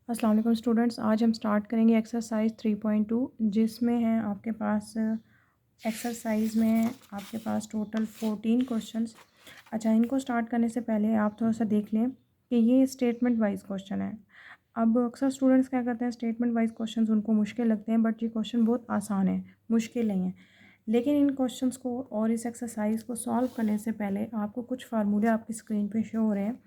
अस्सलाम वालेकुम स्टूडेंट्स, आज हम स्टार्ट करेंगे एक्सरसाइज 3.2 जिसमें है आपके पास एक्सरसाइज में आपके पास टोटल 14 क्वेश्चंस। अच्छा, इनको स्टार्ट करने से पहले आप थोड़ा सा देख लें कि ये स्टेटमेंट वाइज क्वेश्चन है। अब अक्सर स्टूडेंट्स क्या करते हैं, स्टेटमेंट वाइज क्वेश्चंस उनको मुश्किल लगते हैं, बट ये क्वेश्चन बहुत आसान है, मुश्किल नहीं है। लेकिन इन क्वेश्चंस को और इस एक्सरसाइज को सॉल्व करने से पहले आपको कुछ फार्मूले आपकी स्क्रीन पे शो हो रहे हैं,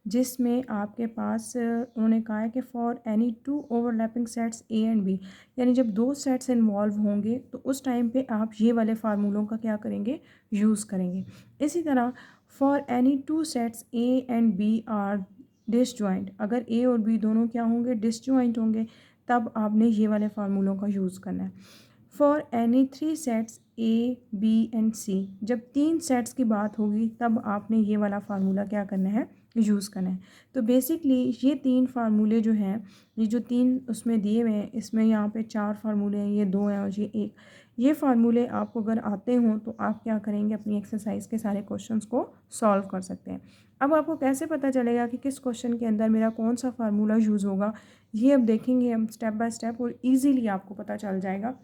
जिसमें आपके पास उन्होंने कहा है कि for any two overlapping sets A and B, यानी जब दो सेट्स इन्वॉल्व होंगे तो उस टाइम पे आप ये वाले फार्मूलों का क्या करेंगे, यूज़ करेंगे। इसी तरह for any two sets A and B are disjoint, अगर ए और बी दोनों क्या होंगे, डिसजॉइंट होंगे, तब आपने ये वाले फार्मूलों का यूज़ करना है। For any three sets A B and C, जब तीन सेट्स की बात होगी तब आपने ये वाला फार्मूला क्या करना है, यूज़ करना है। तो बेसिकली ये तीन फार्मूले जो हैं, ये जो तीन उसमें दिए हुए हैं, इसमें यहाँ पे चार फार्मूले हैं, ये दो हैं और ये एक। ये फार्मूले आपको अगर आते हों तो आप क्या करेंगे, अपनी एक्सरसाइज के सारे क्वेश्चंस को सॉल्व कर सकते हैं। अब आपको कैसे पता चलेगा कि किस क्वेश्चन के अंदर मेरा कौन सा फार्मूला यूज़ होगा, ये अब देखेंगे हम स्टेप बाय स्टेप, और ईज़िली आपको पता चल जाएगा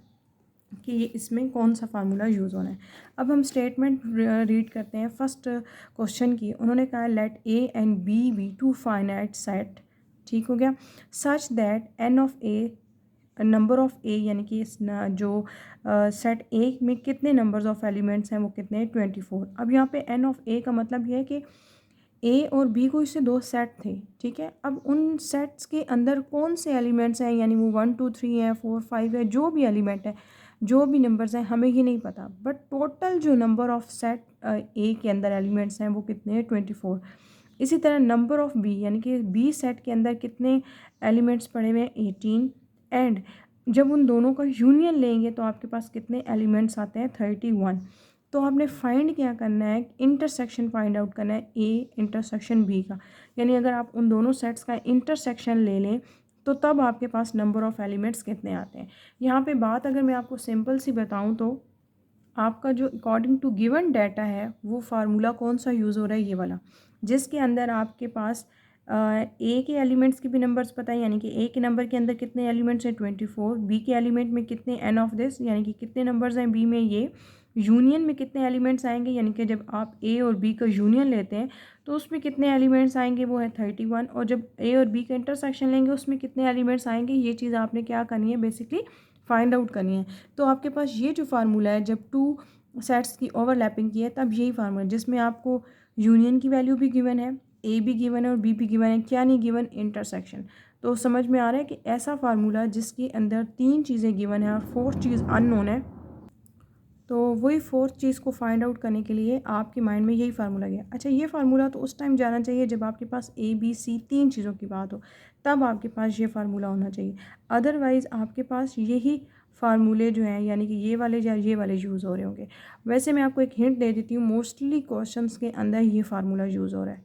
कि ये इसमें कौन सा फार्मूला यूज़ होना है। अब हम स्टेटमेंट रीड करते हैं फर्स्ट क्वेश्चन की। उन्होंने कहा let A and B two finite set, ठीक हो गया, such that n of A, number of A, यानी कि इस जो सेट ए में कितने नंबर्स ऑफ एलिमेंट्स हैं वो कितने हैं, 24। अब यहाँ पे एन ऑफ ए का मतलब ये है कि ए और बी को इससे दो सेट थे, ठीक है। अब उन सेट्स के अंदर कौन से एलिमेंट्स हैं, यानी वो 1 2 3 है, 4 5 है, जो भी एलिमेंट है, जो भी नंबर्स हैं, हमें ये नहीं पता, बट टोटल जो नंबर ऑफ सेट ए के अंदर एलिमेंट्स हैं वो कितने हैं, 24। इसी तरह नंबर ऑफ बी, यानी कि बी सेट के अंदर कितने एलिमेंट्स पड़े हुए हैं, 18। एंड जब उन दोनों का यूनियन लेंगे तो आपके पास कितने एलिमेंट्स आते हैं, 31। तो आपने फाइंड क्या करना है, इंटरसेक्शन फाइंड आउट करना है ए इंटरसेक्शन बी का, यानी अगर आप उन दोनों सेट्स का इंटरसेक्शन ले लें तो तब आपके पास नंबर ऑफ़ एलिमेंट्स कितने आते हैं। यहाँ पे बात अगर मैं आपको सिंपल सी बताऊँ तो आपका जो अकॉर्डिंग टू गिवन डाटा है वो फार्मूला कौन सा यूज़ हो रहा है, ये वाला, जिसके अंदर आपके पास ए के एलिमेंट्स के भी नंबर्स पता है, यानी कि ए के नंबर के अंदर कितने एलिमेंट्स हैं, 24। बी के एलिमेंट में कितने, एन ऑफ दिस, यानी कि कितने नंबर्स हैं बी में, ये यूनियन में कितने एलिमेंट्स आएंगे, यानी कि जब आप ए और बी का यूनियन लेते हैं तो उसमें कितने एलिमेंट्स आएंगे, वो है 31। और जब ए और बी का इंटरसेक्शन लेंगे उसमें कितने एलिमेंट्स आएंगे, ये चीज़ आपने क्या करनी है, बेसिकली फाइंड आउट करनी है। तो आपके पास ये जो फार्मूला है, जब टू सेट्स की ओवरलैपिंग की है तब यही फार्मूला, जिसमें आपको यूनियन की वैल्यू भी गिवन है, ए भी गिवन है और बी भी गिवन है, क्या नहीं गिवन, इंटरसेक्शन। तो समझ में आ रहा है कि ऐसा फार्मूला जिसके अंदर तीन चीज़ें गिवन है और फोर्थ चीज़ अननोन है, तो वही फोर्थ चीज़ को फाइंड आउट करने के लिए आपके माइंड में यही फार्मूला गया। अच्छा, ये फार्मूला तो उस टाइम जाना चाहिए जब आपके पास ए बी सी तीन चीज़ों की बात हो, तब आपके पास ये फार्मूला होना चाहिए। अदरवाइज़ आपके पास यही फार्मूले जो हैं, यानी कि ये वाले या ये वाले यूज़ हो रहे होंगे। वैसे मैं आपको एक हिंट दे देती हूँ, मोस्टली क्वेश्चंस के अंदर ये फार्मूला यूज़ हो रहा है।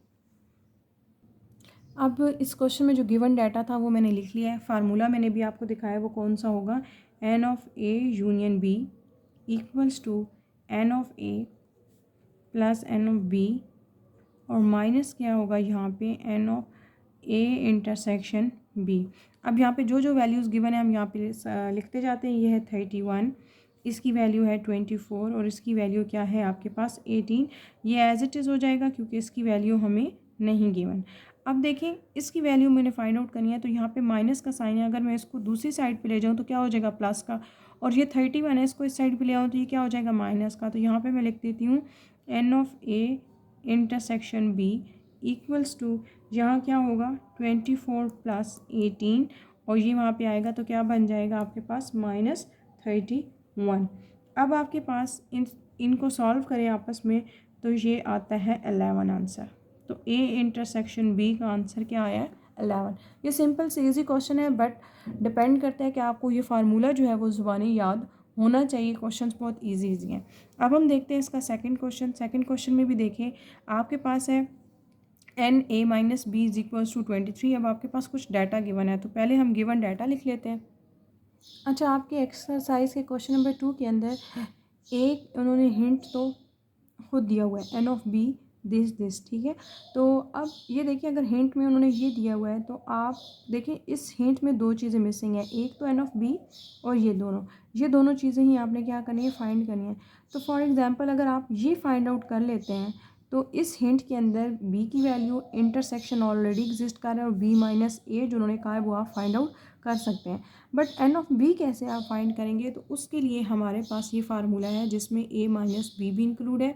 अब इस क्वेश्चन में जो गिवन डाटा था वो मैंने लिख लिया है, फार्मूला मैंने भी आपको दिखाया वो कौन सा होगा, n of A union B equals to n of A plus n of B, और माइनस क्या होगा यहाँ पे, n of A intersection B. अब यहाँ पे जो जो वैल्यूज़ गिवन है हम यहाँ पे लिखते जाते हैं। ये है 31, इसकी वैल्यू है 24 और इसकी वैल्यू क्या है आपके पास 18। ये एज इट इज़ हो जाएगा क्योंकि इसकी वैल्यू हमें नहीं गिवन। अब देखें, इसकी वैल्यू मैंने फाइंड आउट करनी है, तो यहाँ पे माइनस का साइन है, अगर मैं इसको दूसरी साइड पे ले जाऊँ तो क्या हो जाएगा, प्लस का। और ये 31 है, इसको इस साइड पे ले आऊँ तो ये क्या हो जाएगा, माइनस का। तो यहाँ पे मैं लिख देती हूँ n of A intersection B equals to, यहाँ क्या होगा, 24 प्लस 18, और ये वहाँ पे आएगा तो क्या बन जाएगा आपके पास, -31। अब आपके पास इनको सॉल्व करें आपस में तो ये आता है 11 आंसर। तो ए इंटरसेक्शन बी का आंसर क्या आया है, 11। ये सिंपल से इजी क्वेश्चन है, बट डिपेंड करता है कि आपको ये फार्मूला जो है वो ज़ुबानी याद होना चाहिए। क्वेश्चंस बहुत इजी हैं। अब हम देखते हैं इसका सेकंड क्वेश्चन। सेकंड क्वेश्चन में भी देखें, आपके पास है n A minus B is equals to 23। अब आपके पास कुछ डाटा गिवन है, तो पहले हम गिवन डाटा लिख लेते हैं। अच्छा, आपके एक्सरसाइज के क्वेश्चन नंबर 2 के अंदर एक उन्होंने हिंट तो खुद दिया हुआ है, एन ऑफ बी दिस, ठीक है। तो अब ये देखिए, अगर हिंट में उन्होंने ये दिया हुआ है तो आप देखिए इस हिंट में दो चीज़ें मिसिंग है, एक तो एन ऑफ बी और ये दोनों चीज़ें ही आपने क्या करनी है, फाइंड करनी है। तो फॉर एग्जांपल अगर आप ये फाइंड आउट कर लेते हैं तो इस हिंट के अंदर बी की वैल्यू इंटरसेक्शन ऑलरेडी एग्जिस्ट कर रहा है और बी माइनस ए जो उन्होंने कहा है वो आप फाइंड आउट कर सकते हैं। बट एन ऑफ बी कैसे आप फाइंड करेंगे, तो उसके लिए हमारे पास ये फार्मूला है जिसमें ए माइनस बी भी इंक्लूड है,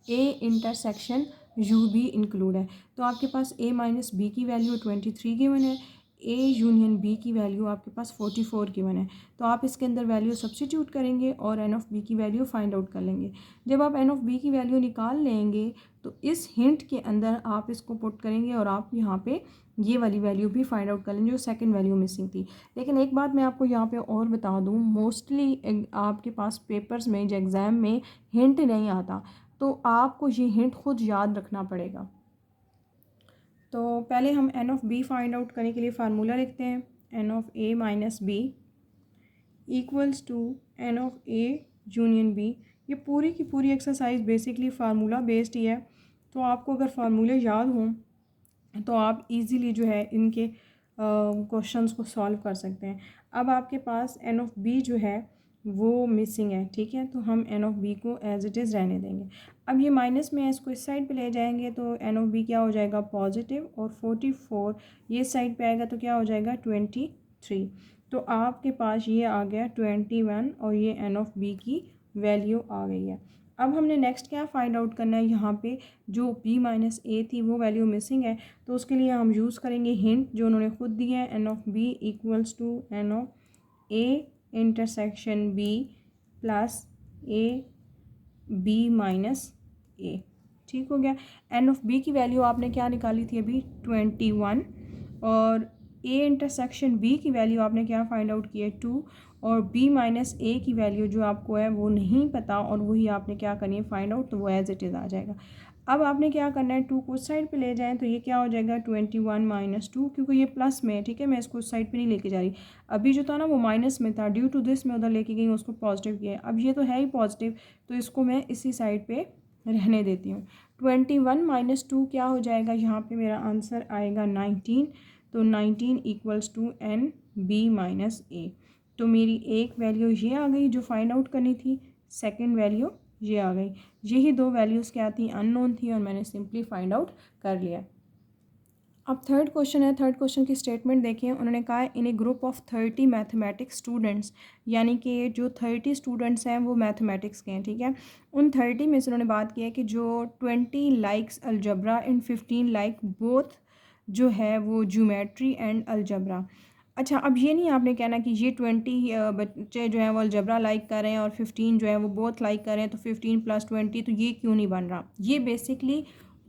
ए इंटरसेक्शन यू भी इंक्लूड है। तो आपके पास ए माइनस बी की वैल्यू 23 गिवन है, ए यूनियन बी की वैल्यू आपके पास 44 गिवन है। तो आप इसके अंदर वैल्यू सब्स्टिट्यूट करेंगे और एन ऑफ बी की वैल्यू फाइंड आउट कर लेंगे। जब आप एन ऑफ बी की वैल्यू निकाल लेंगे तो इस हिंट के अंदर आप इसको पुट करेंगे और आप यहाँ पे ये वाली वैल्यू भी फाइंड आउट कर लेंगे जो सेकंड वैल्यू मिसिंग थी। लेकिन एक बात मैं आपको यहाँ पे और बता दूँ, मोस्टली आपके पास पेपर्स में जो एग्ज़ाम में हिंट नहीं आता, तो आपको ये हिंट खुद याद रखना पड़ेगा। तो पहले हम n of B find out करने के लिए फार्मूला लिखते हैं, n of A minus B equals to n of A union B. ये पूरी की पूरी एक्सरसाइज बेसिकली फार्मूला बेस्ड ही है, तो आपको अगर फार्मूले याद हों तो आप इजीली जो है इनके क्वेश्चंस को सॉल्व कर सकते हैं। अब आपके पास एन ऑफ बी जो है वो मिसिंग है, ठीक है, तो हम एन ऑफ बी को एज इट इज़ रहने देंगे। अब ये माइनस में है, इसको इस साइड पे ले जाएंगे तो एन ऑफ बी क्या हो जाएगा, पॉजिटिव, और 44 ये साइड पे आएगा तो क्या हो जाएगा, 23। तो आपके पास ये आ गया 21 और ये एन ऑफ बी की वैल्यू आ गई है। अब हमने नेक्स्ट क्या फाइंड आउट करना है, यहाँ पे जो b माइनस ए थी वो वैल्यू मिसिंग है, तो उसके लिए हम यूज़ करेंगे हिंट जो उन्होंने खुद दी है, n of b equals to n of a intersection b plus a b minus a। ठीक हो गया। एन ऑफ b की वैल्यू आपने क्या निकाली थी अभी, 21, और a इंटरसेक्शन b की वैल्यू आपने क्या फाइंड आउट की है, 2, और b माइनस ए की वैल्यू जो आपको है वो नहीं पता और वही आपने क्या करनी है फाइंड आउट, तो वो एज इट इज़ आ जाएगा। अब आपने क्या करना है, 2 को उस साइड पे ले जाएं तो ये क्या हो जाएगा, 21 माइनस 2, क्योंकि ये प्लस में है, ठीक है, मैं इसको उस साइड पे नहीं लेके जा रही। अभी जो था ना वो माइनस में था, ड्यू टू दिस मैं उधर लेके गई उसको पॉजिटिव किया है। अब ये तो है ही पॉजिटिव, तो इसको मैं इसी साइड पर रहने देती हूँ। 21 माइनस 2 क्या हो जाएगा, यहाँ पर मेरा आंसर आएगा 19। तो 19 equals to n B minus A. तो मेरी एक वैल्यू ये आ गई जो फाइंड आउट करनी थी, सेकंड वैल्यू ये आ गई। यही दो वैल्यूज़ क्या थी, अननोन थी, और मैंने सिंपली फाइंड आउट कर लिया। अब थर्ड क्वेश्चन है, थर्ड क्वेश्चन की स्टेटमेंट देखिए, उन्होंने कहा है in A group of 30 mathematics students, यानी कि जो 30 स्टूडेंट्स हैं वो मैथमेटिक्स के हैं, ठीक है। उन 30 में से उन्होंने बात की है कि जो 20 likes algebra and 15 like both जो है वो ज्योमेट्री एंड अलजबरा। अच्छा, अब ये नहीं आपने कहना कि ये 20 बच्चे जो हैं वो अलजबरा लाइक कर रहे हैं और 15 जो है वो बोथ लाइक कर रहे हैं, तो 15 + 20 तो ये क्यों नहीं बन रहा। ये basically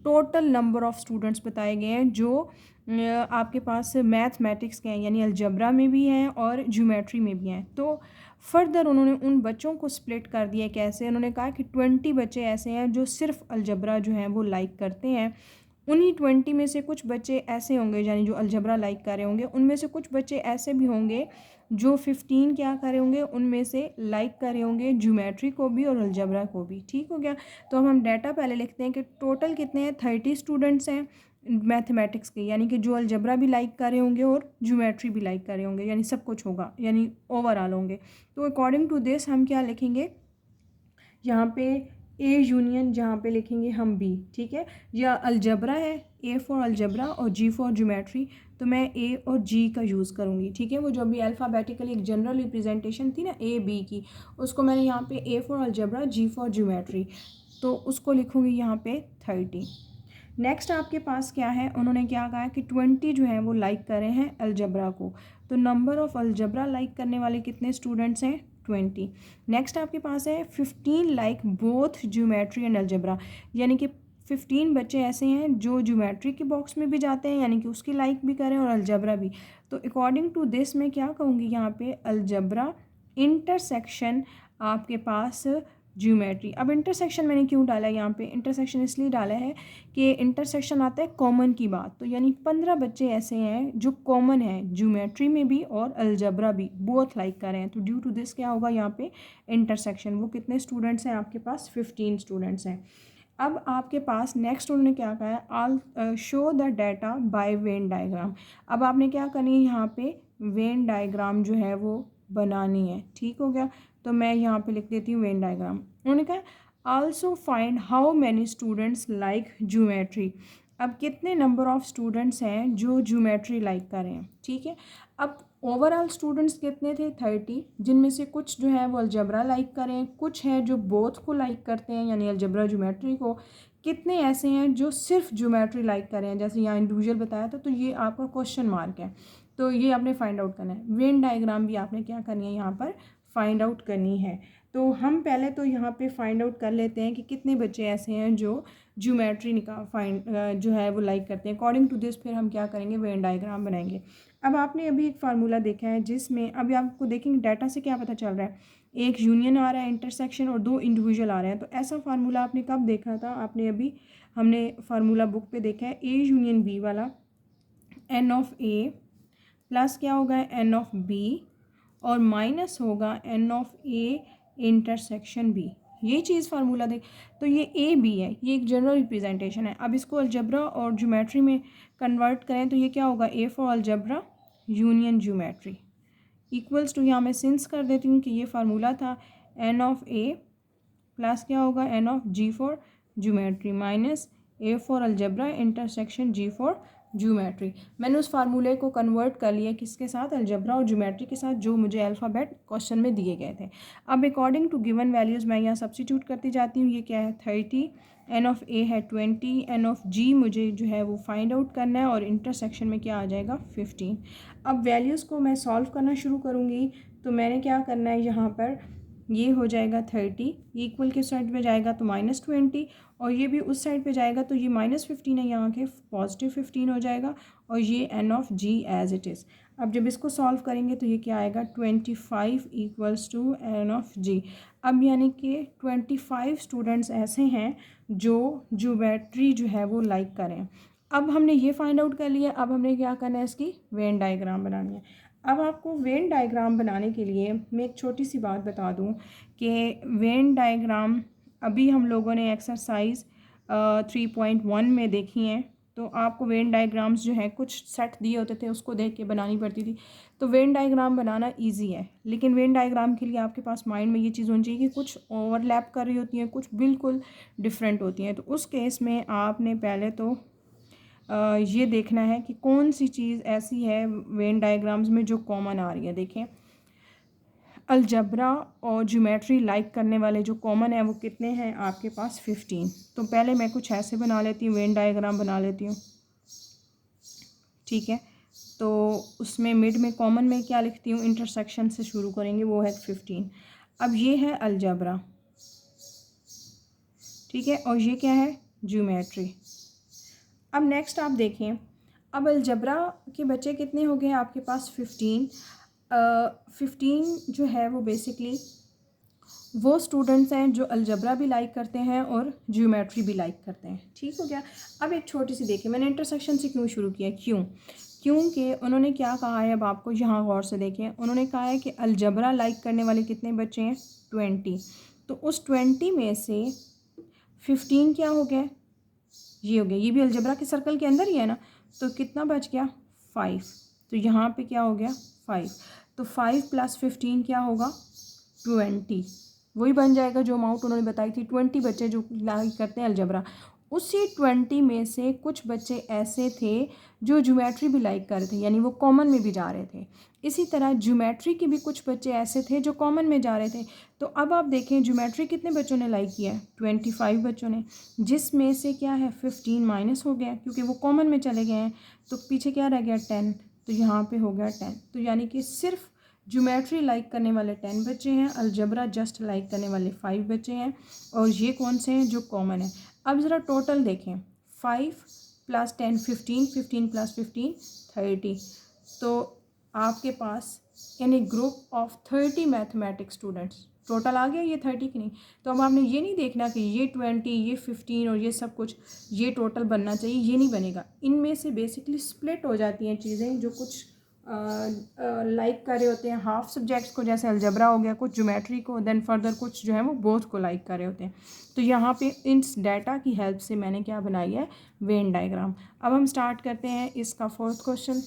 total number of students बताए गए हैं जो आपके पास मैथमेटिक्स के हैं, यानी अलजबरा में भी हैं और ज्योमेट्री में भी हैं। तो फर्दर उन्होंने उन बच्चों को स्प्लिट कर दिया, कैसे, उन्होंने कहा कि 20 बच्चे ऐसे हैं जो सिर्फ अलजबरा जो हैं वो लाइक करते हैं। उन्हीं 20 में से कुछ बच्चे ऐसे होंगे, यानी जो अलजबरा लाइक कर रहे होंगे, उनमें से कुछ बच्चे ऐसे भी होंगे जो 15 क्या कर रहे होंगे, उनमें से लाइक कर रहे होंगे ज्योमेट्री को भी और अलजबरा को भी। ठीक हो गया। तो अब हम डाटा पहले लिखते हैं कि टोटल कितने हैं, 30 स्टूडेंट्स हैं मैथमेटिक्स के, यानी कि जो अलजबरा भी लाइक कर रहे होंगे और ज्योमेट्री भी लाइक कर रहे होंगे, यानी सब कुछ होगा, यानी ओवरऑल होंगे। तो अकॉर्डिंग टू दिस हम क्या लिखेंगे, यहाँ पे ए यूनियन जहाँ पे लिखेंगे हम बी, ठीक है। या अलजबरा है, ए फॉर अलजबरा और जी फॉर ज्योमेट्री, तो मैं ए और जी का यूज़ करूँगी, ठीक है। वो जो भी अल्फ़ाबेटिकली एक जनरल रिप्रेजेंटेशन थी ना ए बी की, उसको मैंने यहाँ पे A for algebra, G for geometry, तो उसको लिखूँगी यहाँ पे 30। नेक्स्ट आपके पास क्या है, उन्होंने क्या कहा कि 20 जो है वो लाइक कर रहे हैं अलजबरा को, तो नंबर ऑफ़ अलजबरा लाइक करने वाले कितने स्टूडेंट्स हैं, 20। नेक्स्ट आपके पास है 15 like both geometry and algebra, यानी कि 15 बच्चे ऐसे हैं जो ज्योमेट्री के बॉक्स में भी जाते हैं, यानी कि उसकी लाइक भी करें और अलजबरा भी। तो अकॉर्डिंग टू दिस मैं क्या कहूँगी, यहाँ पे अलजबरा इंटरसेक्शन आपके पास ज्योमेट्री। अब इंटरसेक्शन मैंने क्यों डाला है, यहाँ पे इंटरसेक्शन इसलिए डाला है कि इंटरसेक्शन आता है कॉमन की बात, तो यानी 15 बच्चे ऐसे हैं जो कॉमन है ज्योमेट्री में भी और अलजबरा भी, बोथ लाइक कर रहे हैं, तो ड्यू टू दिस क्या होगा यहाँ पे इंटरसेक्शन। वो कितने स्टूडेंट्स हैं आपके पास, 15 स्टूडेंट्स हैं। अब आपके पास नेक्स्ट उन्होंने क्या कहा है, also the data by Venn diagram. अब आपने क्या करनी है, यहाँ पे वेन डायग्राम जो है वो बनानी है। ठीक हो गया, तो मैं यहाँ पे लिख देती हूँ वेन डायग्राम। उन्होंने कहा also find how many students like geometry. अब कितने नंबर ऑफ स्टूडेंट्स हैं जो ज्योमेट्री लाइक कर रहे हैं। ठीक है, अब ओवरऑल स्टूडेंट्स कितने थे, 30, जिनमें से कुछ जो है वो अलजबरा लाइक करें, कुछ हैं जो बोथ को लाइक करते हैं यानी अलजबरा ज्योमेट्री को, कितने ऐसे हैं जो सिर्फ ज्योमेट्री लाइक करें, जैसे यहाँ इंडिविजुअल बताया था। तो ये आपका क्वेश्चन मार्क है, तो ये आपने फाइंड आउट करना है। वेन डायग्राम भी आपने क्या करनी है, यहाँ पर फाइंड आउट करनी है। तो हम पहले तो यहाँ पे फाइंड आउट कर लेते हैं कि कितने बच्चे ऐसे हैं जो ज्योमेट्री जो है वो लाइक करते हैं। अकॉर्डिंग टू दिस फिर हम क्या करेंगे, वेन डायग्राम बनाएंगे। अब आपने अभी एक फार्मूला देखा है जिसमें अभी आपको देखेंगे डाटा से क्या पता चल रहा है, एक यूनियन आ रहा है, इंटरसेक्शन, और 2 इंडिविजुअल आ रहे हैं। तो ऐसा फार्मूला आपने कब देखा था, आपने अभी हमने फार्मूला बुक पे देखा है, ए यूनियन बी वाला, एन ऑफ ए प्लस क्या होगा, एन ऑफ बी, और माइनस होगा n of A intersection B. ये चीज़ फार्मूला देख, तो ये ए बी है, ये एक जनरल रिप्रेजेंटेशन है। अब इसको अलजबरा और ज्योमेट्री में कन्वर्ट करें तो ये क्या होगा, A for algebra union geometry equals to, यहाँ मैं सिंस कर देती हूँ कि ये फार्मूला था, एन ऑफ ए प्लस क्या होगा, n of G for geometry minus A for algebra intersection G for geometry. मैंने उस फार्मूले को कन्वर्ट कर लिया किसके साथ, अलजबरा और ज्योमेट्री के साथ, जो मुझे अल्फ़ाबेट क्वेश्चन में दिए गए थे। अब अकॉर्डिंग टू गिवन वैल्यूज़ मैं यहाँ सब्स्टिट्यूट करती जाती हूँ। ये क्या है, 30, एन ऑफ ए है 20, एन ऑफ जी मुझे जो है वो फाइंड आउट करना है, और इंटरसेक्शन में क्या आ जाएगा, 15। अब वैल्यूज़ को मैं सॉल्व करना शुरू करूँगी। तो मैंने क्या करना है, यहाँ पर ये हो जाएगा 30, इक्वल के साइड पे जाएगा तो -20, और ये भी उस साइड पे जाएगा तो ये -15 है, यहाँ के +15 हो जाएगा, और ये n of G as it is. अब जब इसको सॉल्व करेंगे तो ये क्या आएगा, 25 इक्वल्स टू एन ऑफ जी। अब यानी कि 25 स्टूडेंट्स ऐसे हैं जो ज्योमेट्री जो है वो लाइक करें। अब हमने ये फाइंड आउट कर लिया, अब हमने क्या करना है, इसकी वेन डायग्राम बनानी है। अब आपको वेन डायग्राम बनाने के लिए मैं एक छोटी सी बात बता दूं कि वेन डायग्राम अभी हम लोगों ने एक्सरसाइज 3.1 में देखी हैं। तो आपको वेन डायग्राम्स जो हैं कुछ सेट दिए होते थे, उसको देख के बनानी पड़ती थी। तो वेन डायग्राम बनाना इजी है, लेकिन वेन डायग्राम के लिए आपके पास माइंड में ये चीज़ होनी चाहिए कि कुछ ओवरलैप कर रही होती हैं, कुछ बिल्कुल डिफरेंट होती हैं। तो उस केस में आपने पहले तो ये देखना है कि कौन सी चीज़ ऐसी है वेन डायग्राम्स में जो कॉमन आ रही है। देखें, अलजबरा और ज्योमेट्री लाइक करने वाले जो कॉमन है वो कितने हैं आपके पास, 15। तो पहले मैं कुछ ऐसे बना लेती हूँ, वेन डायग्राम बना लेती हूँ। ठीक है, तो उसमें मिड में कॉमन में क्या लिखती हूँ, इंटरसेक्शन से शुरू करेंगे, वो है 15। अब ये है अलजबरा, ठीक है, और ये क्या है, ज्योमेट्री। अब नेक्स्ट आप देखें, अब अलजबरा के बच्चे कितने हो गए आपके पास, 15। 15 जो है वो बेसिकली वो स्टूडेंट्स हैं जो अलजबरा भी लाइक करते हैं और ज्योमेट्री भी लाइक करते हैं। ठीक हो गया। अब एक छोटी सी देखिए, मैंने इंटरसेक्शन से क्यों शुरू किया, क्योंकि उन्होंने क्या कहा है, अब आपको यहाँ गौर से देखें, उन्होंने कहा है कि अलजबरा लाइक करने वाले कितने बच्चे हैं, 20। तो उस 20 में से 15 क्या हो गया, ये हो गया, ये भी अलजबरा के सर्कल के अंदर ही है ना, तो कितना बच गया, 5। तो यहाँ पे क्या हो गया, 5। तो 5 + 15 क्या होगा, 20। वही बन जाएगा जो अमाउंट उन्होंने बताई थी, 20 बच्चे जो लाइक करते हैं अलजबरा। उसी 20 में से कुछ बच्चे ऐसे थे जो ज्योमेट्री भी लाइक कर रहे थे, यानी वो कॉमन में भी जा रहे थे। इसी तरह ज्योमेट्री के भी कुछ बच्चे ऐसे थे जो कॉमन में जा रहे थे। तो अब आप देखें ज्योमेट्री कितने बच्चों ने लाइक किया है, 25 बच्चों ने, जिसमें से क्या है, 15 माइनस हो गया क्योंकि वो कॉमन में चले गए हैं। तो पीछे क्या रह गया, 10। तो यहाँ पे हो गया 10। तो यानी कि सिर्फ ज्योमेट्री लाइक करने वाले 10 बच्चे हैं, अलजबरा जस्ट लाइक करने वाले 5 बच्चे हैं, और ये कौन से हैं, जो कॉमन है। अब ज़रा टोटल देखें, 5 + 10 15, 15 + 15 30। तो आपके पास यानी group of 30 mathematics students total आ गया, ये 30 की नहीं। तो अब आपने ये नहीं देखना कि ये 20, ये 15 और ये सब कुछ ये टोटल बनना चाहिए, ये नहीं बनेगा। इनमें से बेसिकली स्प्लिट हो जाती हैं चीज़ें, जो कुछ लाइक कर रहे होते हैं, हाफ सब्जेक्ट्स को जैसे अलजबरा हो गया, कुछ ज्योमेट्री को, देन फर्दर कुछ जो है वो बोथ को लाइक कर रहे होते हैं। तो यहाँ पे इस डाटा की हेल्प से मैंने क्या बनाई है, वेन डायग्राम। अब हम स्टार्ट करते हैं इसका फोर्थ क्वेश्चन।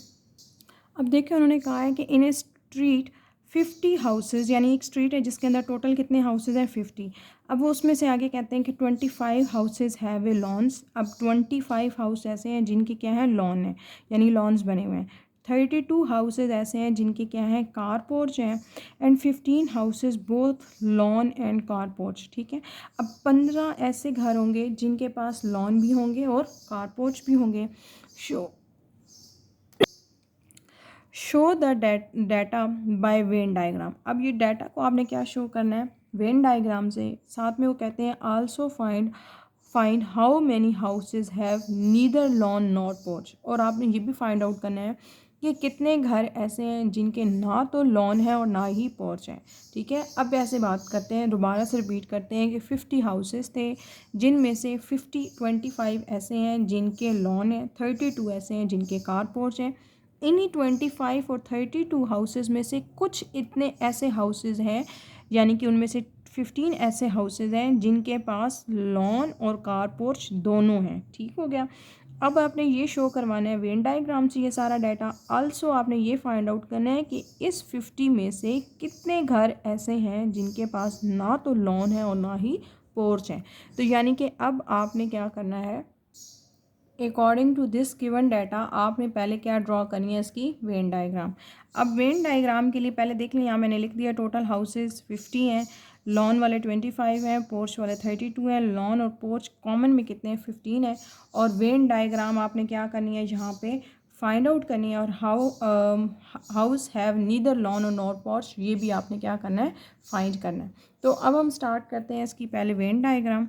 अब देखिए उन्होंने कहा है कि इन ए स्ट्रीट 50 हाउसेज, यानी एक स्ट्रीट है जिसके अंदर टोटल कितने हाउसेज हैं, 50। अब वो उसमें से आगे कहते हैं कि 25 हाउसेज हैव ए लॉन्स। अब 25 हाउस ऐसे हैं जिनके क्या है, लॉन है, यानी लॉन्स बने हुए हैं। 32 हाउसेज ऐसे हैं जिनके क्या हैं, कार पोर्च हैं। And 15 houses both lawn and car porch. ठीक है, अब 15 ऐसे घर होंगे जिनके पास लॉन भी होंगे और कार पोर्च भी होंगे। Show the data by Venn diagram. अब ये डाटा को आपने क्या शो करना है, वेन डायग्राम से। साथ में वो कहते हैं also find how many houses have neither lawn not porch. और आपने ये भी फाइंड आउट करना है कि कितने घर ऐसे हैं जिनके ना तो लॉन है और ना ही पोर्च है। ठीक है, अब ऐसे बात करते हैं, दोबारा से रिपीट करते हैं कि 50 हाउसेस थे जिनमें से 25 ऐसे हैं जिनके लॉन है, 32 ऐसे हैं जिनके कार पोर्च हैं। इन्हीं 25 और 32 हाउसेज में से कुछ इतने ऐसे हाउसेज हैं, यानी कि उनमें से 15 ऐसे हाउसेज हैं जिनके पास लॉन और कार पोर्च दोनों हैं। ठीक हो गया। अब आपने ये शो करवाना है वेन डायग्राम से ये सारा डाटा। आल्सो आपने ये फाइंड आउट करना है कि इस 50 में से कितने घर ऐसे हैं जिनके पास ना तो लॉन है और ना ही पोर्च है। तो यानी कि अब आपने क्या करना है, according to this given data आपने पहले क्या ड्रॉ करनी है, इसकी वेन डायग्राम। अब वेन डायग्राम के लिए पहले देख लें, यहाँ मैंने लिख दिया टोटल हाउसेज 50 हैं, लॉन वाले 25 हैं, पोर्च वाले 32 हैं। लॉन और पोर्च कॉमन में कितने हैं, 15 है। और वेन डायग्राम आपने क्या करनी है, यहाँ पे फाइंड आउट करनी है। और हाउस हैव नीदर लॉन और नॉट पोर्च, ये भी आपने क्या करना है, फाइंड करना है। तो अब हम स्टार्ट करते हैं इसकी पहले वेन डायग्राम।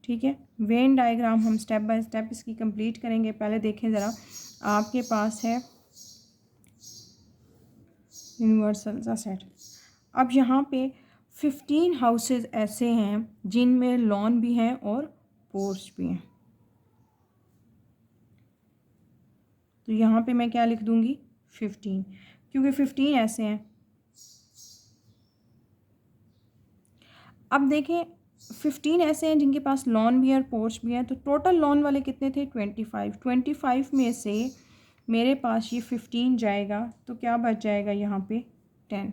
ठीक है, वेन डायग्राम हम स्टेप बाय स्टेप इसकी कंप्लीट करेंगे। पहले देखें ज़रा, आपके पास है यूनिवर्सल सा सेट। अब यहाँ पे 15 हाउसेज ऐसे हैं जिनमें लॉन भी हैं और पोर्च भी हैं। तो यहाँ पे मैं क्या लिख दूँगी, 15, क्योंकि 15 ऐसे हैं। अब देखें 15 ऐसे हैं जिनके पास लॉन भी है और पोर्च भी है। तो टोटल लॉन वाले कितने थे, 25 में से मेरे पास ये 15 जाएगा तो क्या बच जाएगा यहाँ पे 10।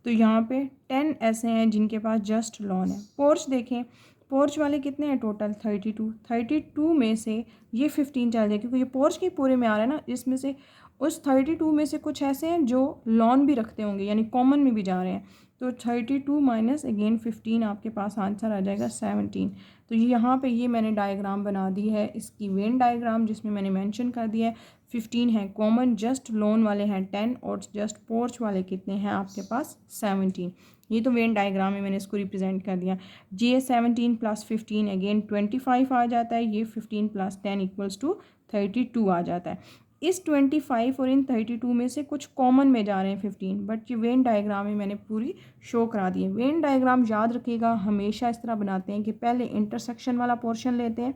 तो यहाँ पे 10 ऐसे हैं जिनके पास जस्ट लॉन है। पोर्च देखें, पोर्च वाले कितने हैं, टोटल 32 में से ये 15 चल जाए, क्योंकि ये पोर्च के पूरे में आ रहा है ना, इसमें से उस 32 में से कुछ ऐसे हैं जो लॉन भी रखते होंगे, यानी कॉमन में भी जा रहे हैं। तो 32 माइनस अगेन 15, आपके पास आंसर आ जाएगा 17। तो यहाँ पे ये मैंने डायग्राम बना दी है इसकी वेन डायग्राम, जिसमें मैंने मेंशन कर दिया है 15 है कॉमन, जस्ट लोन वाले हैं 10 और जस्ट पोर्च वाले कितने हैं आपके पास 17। ये तो वेन डायग्राम में मैंने इसको रिप्रेजेंट कर दिया। ये 17 प्लस 15 अगेन 25 आ जाता है, ये 15 प्लस 10 इक्वल्स टू 32 आ जाता है। इस 25 और इन 32 में से कुछ कॉमन में जा रहे हैं 15, बट ये वेन डायग्राम में मैंने पूरी शो करा दी है। वेन डायग्राम याद रखिएगा हमेशा इस तरह बनाते हैं कि पहले इंटरसेक्शन वाला पोर्शन लेते हैं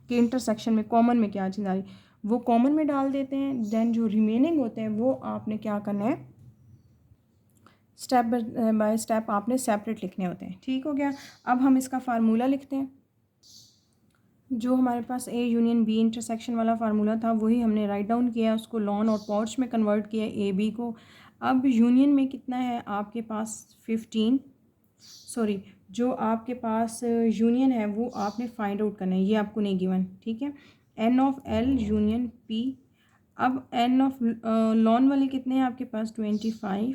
कि इंटरसेक्शन में कॉमन में क्या चीज़ आ रही, वो कॉमन में डाल देते हैं। देन जो रिमेनिंग होते हैं वो आपने क्या करना है, स्टेप बाय स्टेप आपने सेपरेट लिखने होते हैं। ठीक हो गया। अब हम इसका फार्मूला लिखते हैं। जो हमारे पास ए यूनियन बी इंटरसेक्शन वाला फार्मूला था वही हमने राइट डाउन किया, उसको लॉन और पोर्च में कन्वर्ट किया ए बी को। अब यूनियन में कितना है आपके पास 15, सॉरी जो आपके पास यूनियन है वो आपने फाइंड आउट करना है, ये आपको नहीं गिवन। ठीक है, n of L union P. अब एन ऑफ लॉन वाले कितने हैं आपके पास 25,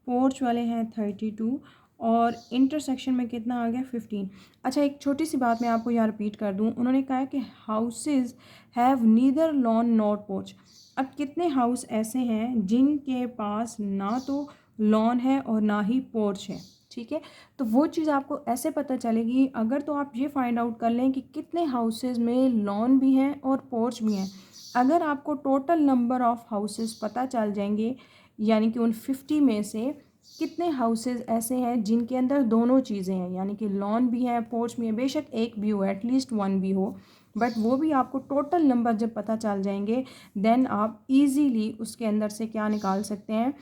पोर्च वाले हैं 32 और इंटरसेक्शन में कितना आ गया 15। अच्छा, एक छोटी सी बात मैं आपको यहाँ रिपीट कर दूँ, उन्होंने कहा है कि houses have neither lawn not porch. अब कितने हाउस ऐसे हैं जिनके पास ना तो लॉन है और ना ही पोर्च है। ठीक है, तो वो चीज़ आपको ऐसे पता चलेगी अगर तो आप ये फाइंड आउट कर लें कि कितने हाउसेज में लॉन भी हैं और पोर्च भी हैं। अगर आपको टोटल नंबर ऑफ़ हाउसेस पता चल जाएंगे, यानी कि उन 50 में से कितने हाउसेस ऐसे हैं जिनके अंदर दोनों चीज़ें हैं, यानी कि लॉन भी है पोर्च भी है, बेशक एक भी हो, एटलीस्ट वन भी हो, बट वो भी आपको टोटल नंबर जब पता चल जाएंगे देन आप इजीली उसके अंदर से क्या निकाल सकते हैं,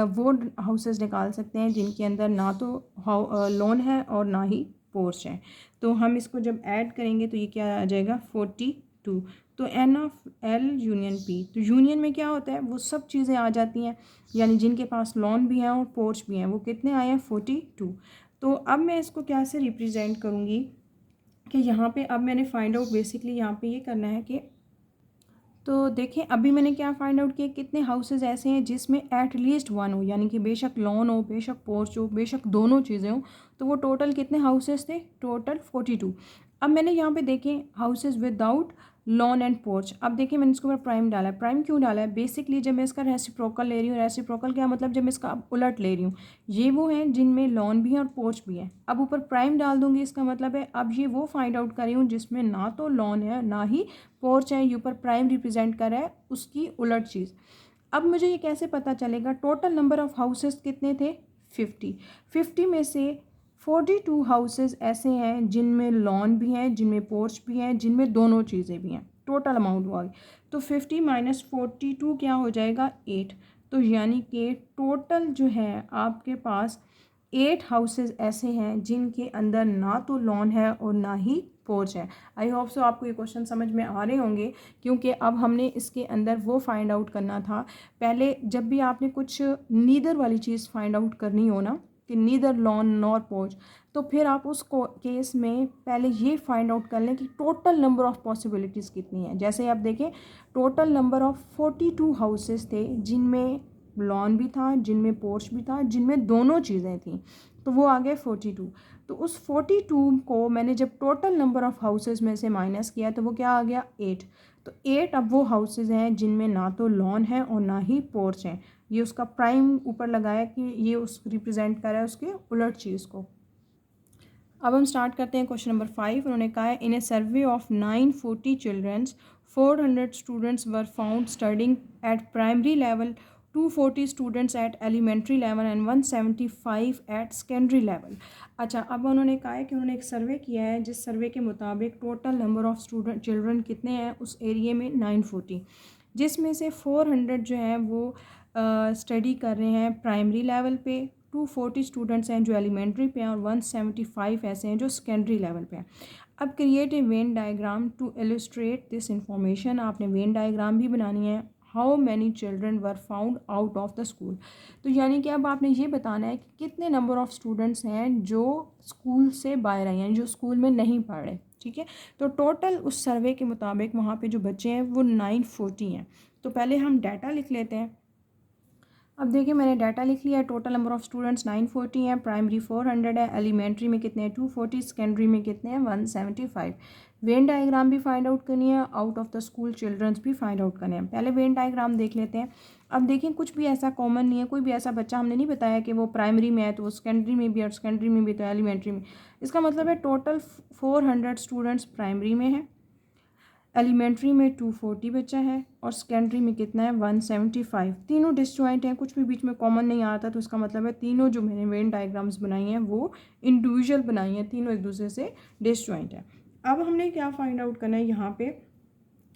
वो हाउसेस निकाल सकते हैं जिनके अंदर ना तो लॉन है और ना ही पोर्च है। तो हम इसको जब ऐड करेंगे तो ये क्या आ जाएगा 42। तो n of L union P, तो यूनियन में क्या होता है वो सब चीज़ें आ जाती हैं, यानी जिनके पास लॉन भी हैं और पोर्च भी हैं वो कितने आए हैं 42। तो अब मैं इसको क्या से रिप्रेजेंट करूँगी कि यहाँ पे अब मैंने फाइंड आउट बेसिकली यहाँ पे ये करना है कि, तो देखें अभी मैंने क्या फाइंड आउट किया कितने हाउसेज ऐसे हैं जिसमें एट लीस्ट वन हो, यानी कि बेशक लॉन हो बेशक पोर्च हो बेशक दोनों चीज़ें हो, तो वो टोटल कितने हाउसेज थे, टोटल 42। अब मैंने यहाँ पे देखें houses without lawn and porch, अब देखिए मैंने इसके ऊपर प्राइम डाला है। प्राइम क्यों डाला है, बेसिकली जब मैं इसका रेसिप्रोकल ले रही हूँ, रेसिप्रोकल क्या मतलब जब मैं इसका अब उलट ले रही हूँ, ये वो हैं जिनमें लॉन भी है और पोर्च भी है, अब ऊपर प्राइम डाल दूंगी, इसका मतलब है अब ये वो फाइंड आउट कर रही हूँ जिसमें ना तो लॉन है ना ही पोर्च है, ये ऊपर प्राइम रिप्रेजेंट कर रहा है उसकी उलट चीज़। अब मुझे ये कैसे पता चलेगा, टोटल नंबर ऑफ हाउसेस कितने थे 50, 50 में से 42 हाउसेस ऐसे हैं जिनमें लॉन भी हैं जिनमें पोर्च भी हैं जिनमें दोनों चीज़ें भी हैं, टोटल अमाउंट वो आ गई। तो 50 माइनस 42 क्या हो जाएगा 8। तो यानी कि टोटल जो है आपके पास 8 हाउसेस ऐसे हैं जिनके अंदर ना तो लॉन है और ना ही पोर्च है। आई होप सो आपको ये क्वेश्चन समझ में आ रहे होंगे, क्योंकि अब हमने इसके अंदर वो फाइंड आउट करना था। पहले जब भी आपने कुछ नीदर वाली चीज़ फाइंड आउट करनी हो ना, कि नीदर लॉन नॉर पोर्च, तो फिर आप उस केस में पहले ये फाइंड आउट कर लें कि टोटल नंबर ऑफ पॉसिबिलिटीज़ कितनी है। जैसे आप देखें टोटल नंबर ऑफ 42 हाउसेस थे जिनमें लॉन भी था जिनमें पोर्च भी था जिनमें दोनों चीज़ें थी, तो वो आ गए 42। तो उस 42 को मैंने जब टोटल नंबर ऑफ़ हाउसेस में से माइनस किया तो वो क्या आ गया 8। तो 8 अब वो हाउसेस हैं जिनमें ना तो लॉन है और ना ही पोर्च है, ये उसका प्राइम ऊपर लगाया कि ये उस रिप्रेजेंट कर रहा है उसके उलट चीज़ को। अब हम स्टार्ट करते हैं क्वेश्चन नंबर 5। उन्होंने कहा है in a survey of 940 childrens 400 students were found studying at primary level, 240 students at elementary level and 175 at secondary level. अच्छा, अब उन्होंने कहा है कि उन्होंने एक सर्वे किया है जिस सर्वे के मुताबिक total number of student children कितने हैं उस एरिए में 940, जिसमें से 400 जो है वो स्टडी कर रहे हैं प्राइमरी लेवल पे, 240 स्टूडेंट्स हैं जो एलिमेंट्री पे हैं और 175 ऐसे हैं जो सेकेंडरी लेवल पे हैं। अब create a Venn diagram to illustrate this information, आपने वेन डायग्राम भी बनानी है। How many children were found out of the school, तो यानी कि अब आपने ये बताना है कि कितने नंबर ऑफ़ स्टूडेंट्स हैं जो स्कूल से बाहर आए हैं, जो स्कूल में नहीं पढ़ रहे। ठीक है, तो टोटल उस सर्वे के मुताबिक वहाँ पे जो बच्चे हैं वो 940 हैं। तो पहले हम डाटा लिख लेते हैं। अब देखिए मैंने डाटा लिख लिया है, टोटल नंबर ऑफ़ स्टूडेंट्स 940 हैं, प्राइमरी 400 है, एलिमेंट्री में कितने हैं 240, सेकेंडरी में कितने हैं 175। वेन डायग्राम भी फाइंड आउट करनी है, out of the school childrens भी फाइंड आउट करने हैं। पहले वेन डायग्राम देख लेते हैं। अब देखिए कुछ भी ऐसा कॉमन नहीं है, कोई भी ऐसा बच्चा हमने नहीं बताया कि वो प्राइमरी में है तो वो सेकेंडरी में भी और सेकेंडरी में भी तो एलिमेंट्री में। इसका मतलब है टोटल 400 स्टूडेंट्स प्राइमरी में हैं, एलिमेंट्री में 240 बच्चा है और सेकेंडरी में कितना है 175। तीनों डिसजॉइंट हैं, कुछ भी बीच में कॉमन नहीं आता, तो इसका मतलब है तीनों जो मैंने वेन डायग्राम्स बनाई हैं वो इंडिविजुअल बनाई हैं, तीनों एक दूसरे से डिसजॉइंट है। अब हमने क्या फाइंड आउट करना है, यहाँ पे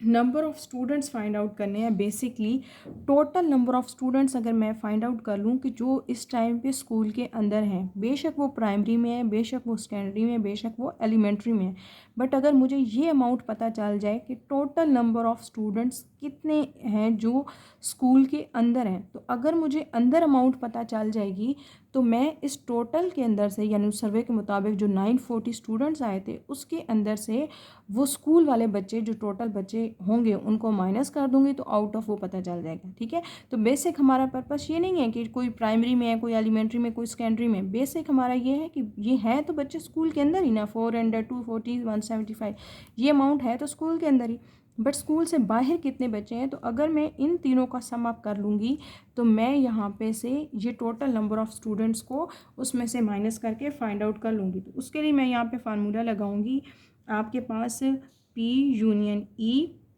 number of students find out करने हैं। Basically total number of students अगर मैं फाइंड आउट कर लूँ कि जो इस टाइम पे स्कूल के अंदर हैं, बेशक वो प्राइमरी में है बेशक वो सेकेंडरी में बेशक वो एलिमेंट्री में है, बट अगर मुझे ये अमाउंट पता चल जाए कि टोटल नंबर ऑफ़ स्टूडेंट्स कितने हैं जो स्कूल के अंदर हैं, तो अगर मुझे अंदर अमाउंट पता चल जाएगी तो मैं इस टोटल के अंदर से, यानी उस सर्वे के मुताबिक जो 940 स्टूडेंट्स आए थे उसके अंदर से वो स्कूल वाले बच्चे जो टोटल बच्चे होंगे उनको माइनस कर दूंगी तो आउट ऑफ वो पता चल जाएगा। ठीक है, तो बेसिक हमारा पर्पस ये नहीं है कि कोई प्राइमरी में है कोई एलिमेंट्री में कोई सेकेंडरी में, बेसिक हमारा ये है कि ये है तो बच्चे स्कूल के अंदर ही ना, 400 240 175 ये अमाउंट है तो स्कूल के अंदर ही, बट स्कूल से बाहर कितने बच्चे हैं। तो अगर मैं इन तीनों का सम अप कर लूँगी तो मैं यहाँ पे से ये टोटल नंबर ऑफ़ स्टूडेंट्स को उसमें से माइनस करके फाइंड आउट कर लूँगी। तो उसके लिए मैं यहाँ पे फार्मूला लगाऊंगी, आपके पास P union E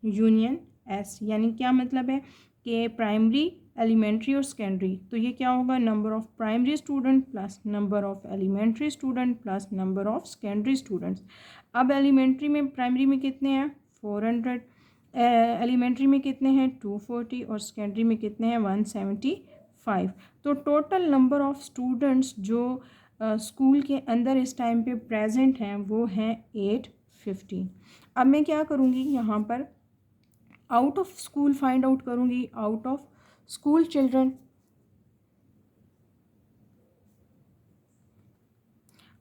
union S, यानी क्या मतलब है कि प्राइमरी एलिमेंट्री और सेकेंडरी, तो ये क्या होगा number of primary student plus number of elementary student plus number of secondary students. अब एलिमेंट्री में प्राइमरी में कितने हैं 400, एलिमेंट्री में कितने हैं 240 और सेकेंडरी में कितने हैं 175। तो टोटल नंबर ऑफ़ स्टूडेंट्स जो स्कूल के अंदर इस टाइम पे प्रेजेंट हैं वो हैं 815। अब मैं क्या करूँगी यहाँ पर out of school find out करूँगी, out of school children,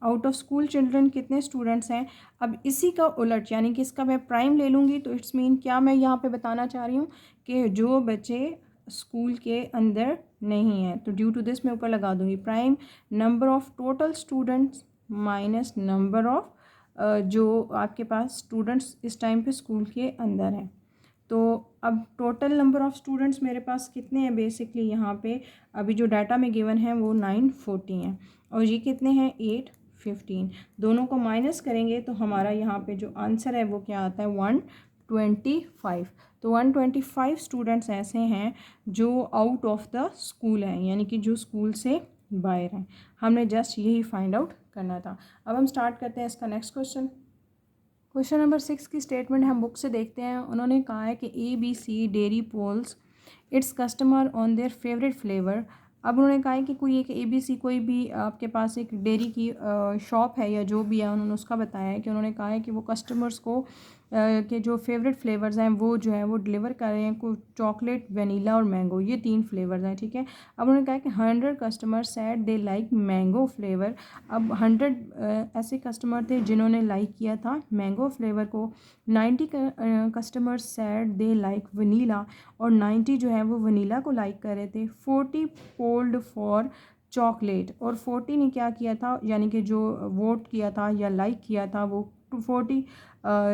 out of school children कितने स्टूडेंट्स हैं। अब इसी का उलट यानी कि इसका मैं प्राइम ले लूँगी तो इट्स मीन क्या मैं यहाँ पे बताना चाह रही हूँ कि जो बच्चे स्कूल के अंदर नहीं हैं तो ड्यू टू दिस मैं ऊपर लगा दूँगी prime number of total students minus number of जो आपके पास स्टूडेंट्स इस टाइम पे स्कूल के अंदर हैं। तो अब टोटल नंबर ऑफ़ स्टूडेंट्स मेरे पास कितने हैं बेसिकली यहाँ पे अभी जो डाटा में गिवन है वो 940 हैं और ये कितने हैं 815। दोनों को माइनस करेंगे तो हमारा यहाँ पे जो आंसर है वो क्या आता है 125। तो 125 स्टूडेंट्स ऐसे हैं जो आउट ऑफ द स्कूल हैं यानी कि जो स्कूल से बाहर हैं। हमने जस्ट यही फाइंड आउट करना था। अब हम स्टार्ट करते हैं इसका नेक्स्ट क्वेश्चन। क्वेश्चन नंबर 6 की स्टेटमेंट हम बुक से देखते हैं। उन्होंने कहा है कि ABC dairy polls its customer on their favourite flavour. अब उन्होंने कहा है कि कोई एक ABC कोई भी आपके पास एक डेयरी की शॉप है या जो भी है उन्होंने उसका बताया है कि उन्होंने कहा है कि वो कस्टमर्स को के जो फेवरेट फ्लेवर्स हैं वो जो है वो डिलीवर कर रहे हैं को चॉकलेट वनीला और मैंगो, ये 3 फ्लेवर्स हैं, ठीक है। अब उन्होंने कहा है कि 100 customer said they like mango flavour. अब 100 ऐसे कस्टमर थे जिन्होंने लाइक किया था मैंगो फ्लेवर को, 90 customer said they like vanilla और 90 जो है वो वनीला को लाइक कर रहे थे। 40 पोल्ड फॉर चॉकलेट और 40 ने क्या किया था यानी कि जो वोट किया था या लाइक किया था वो 40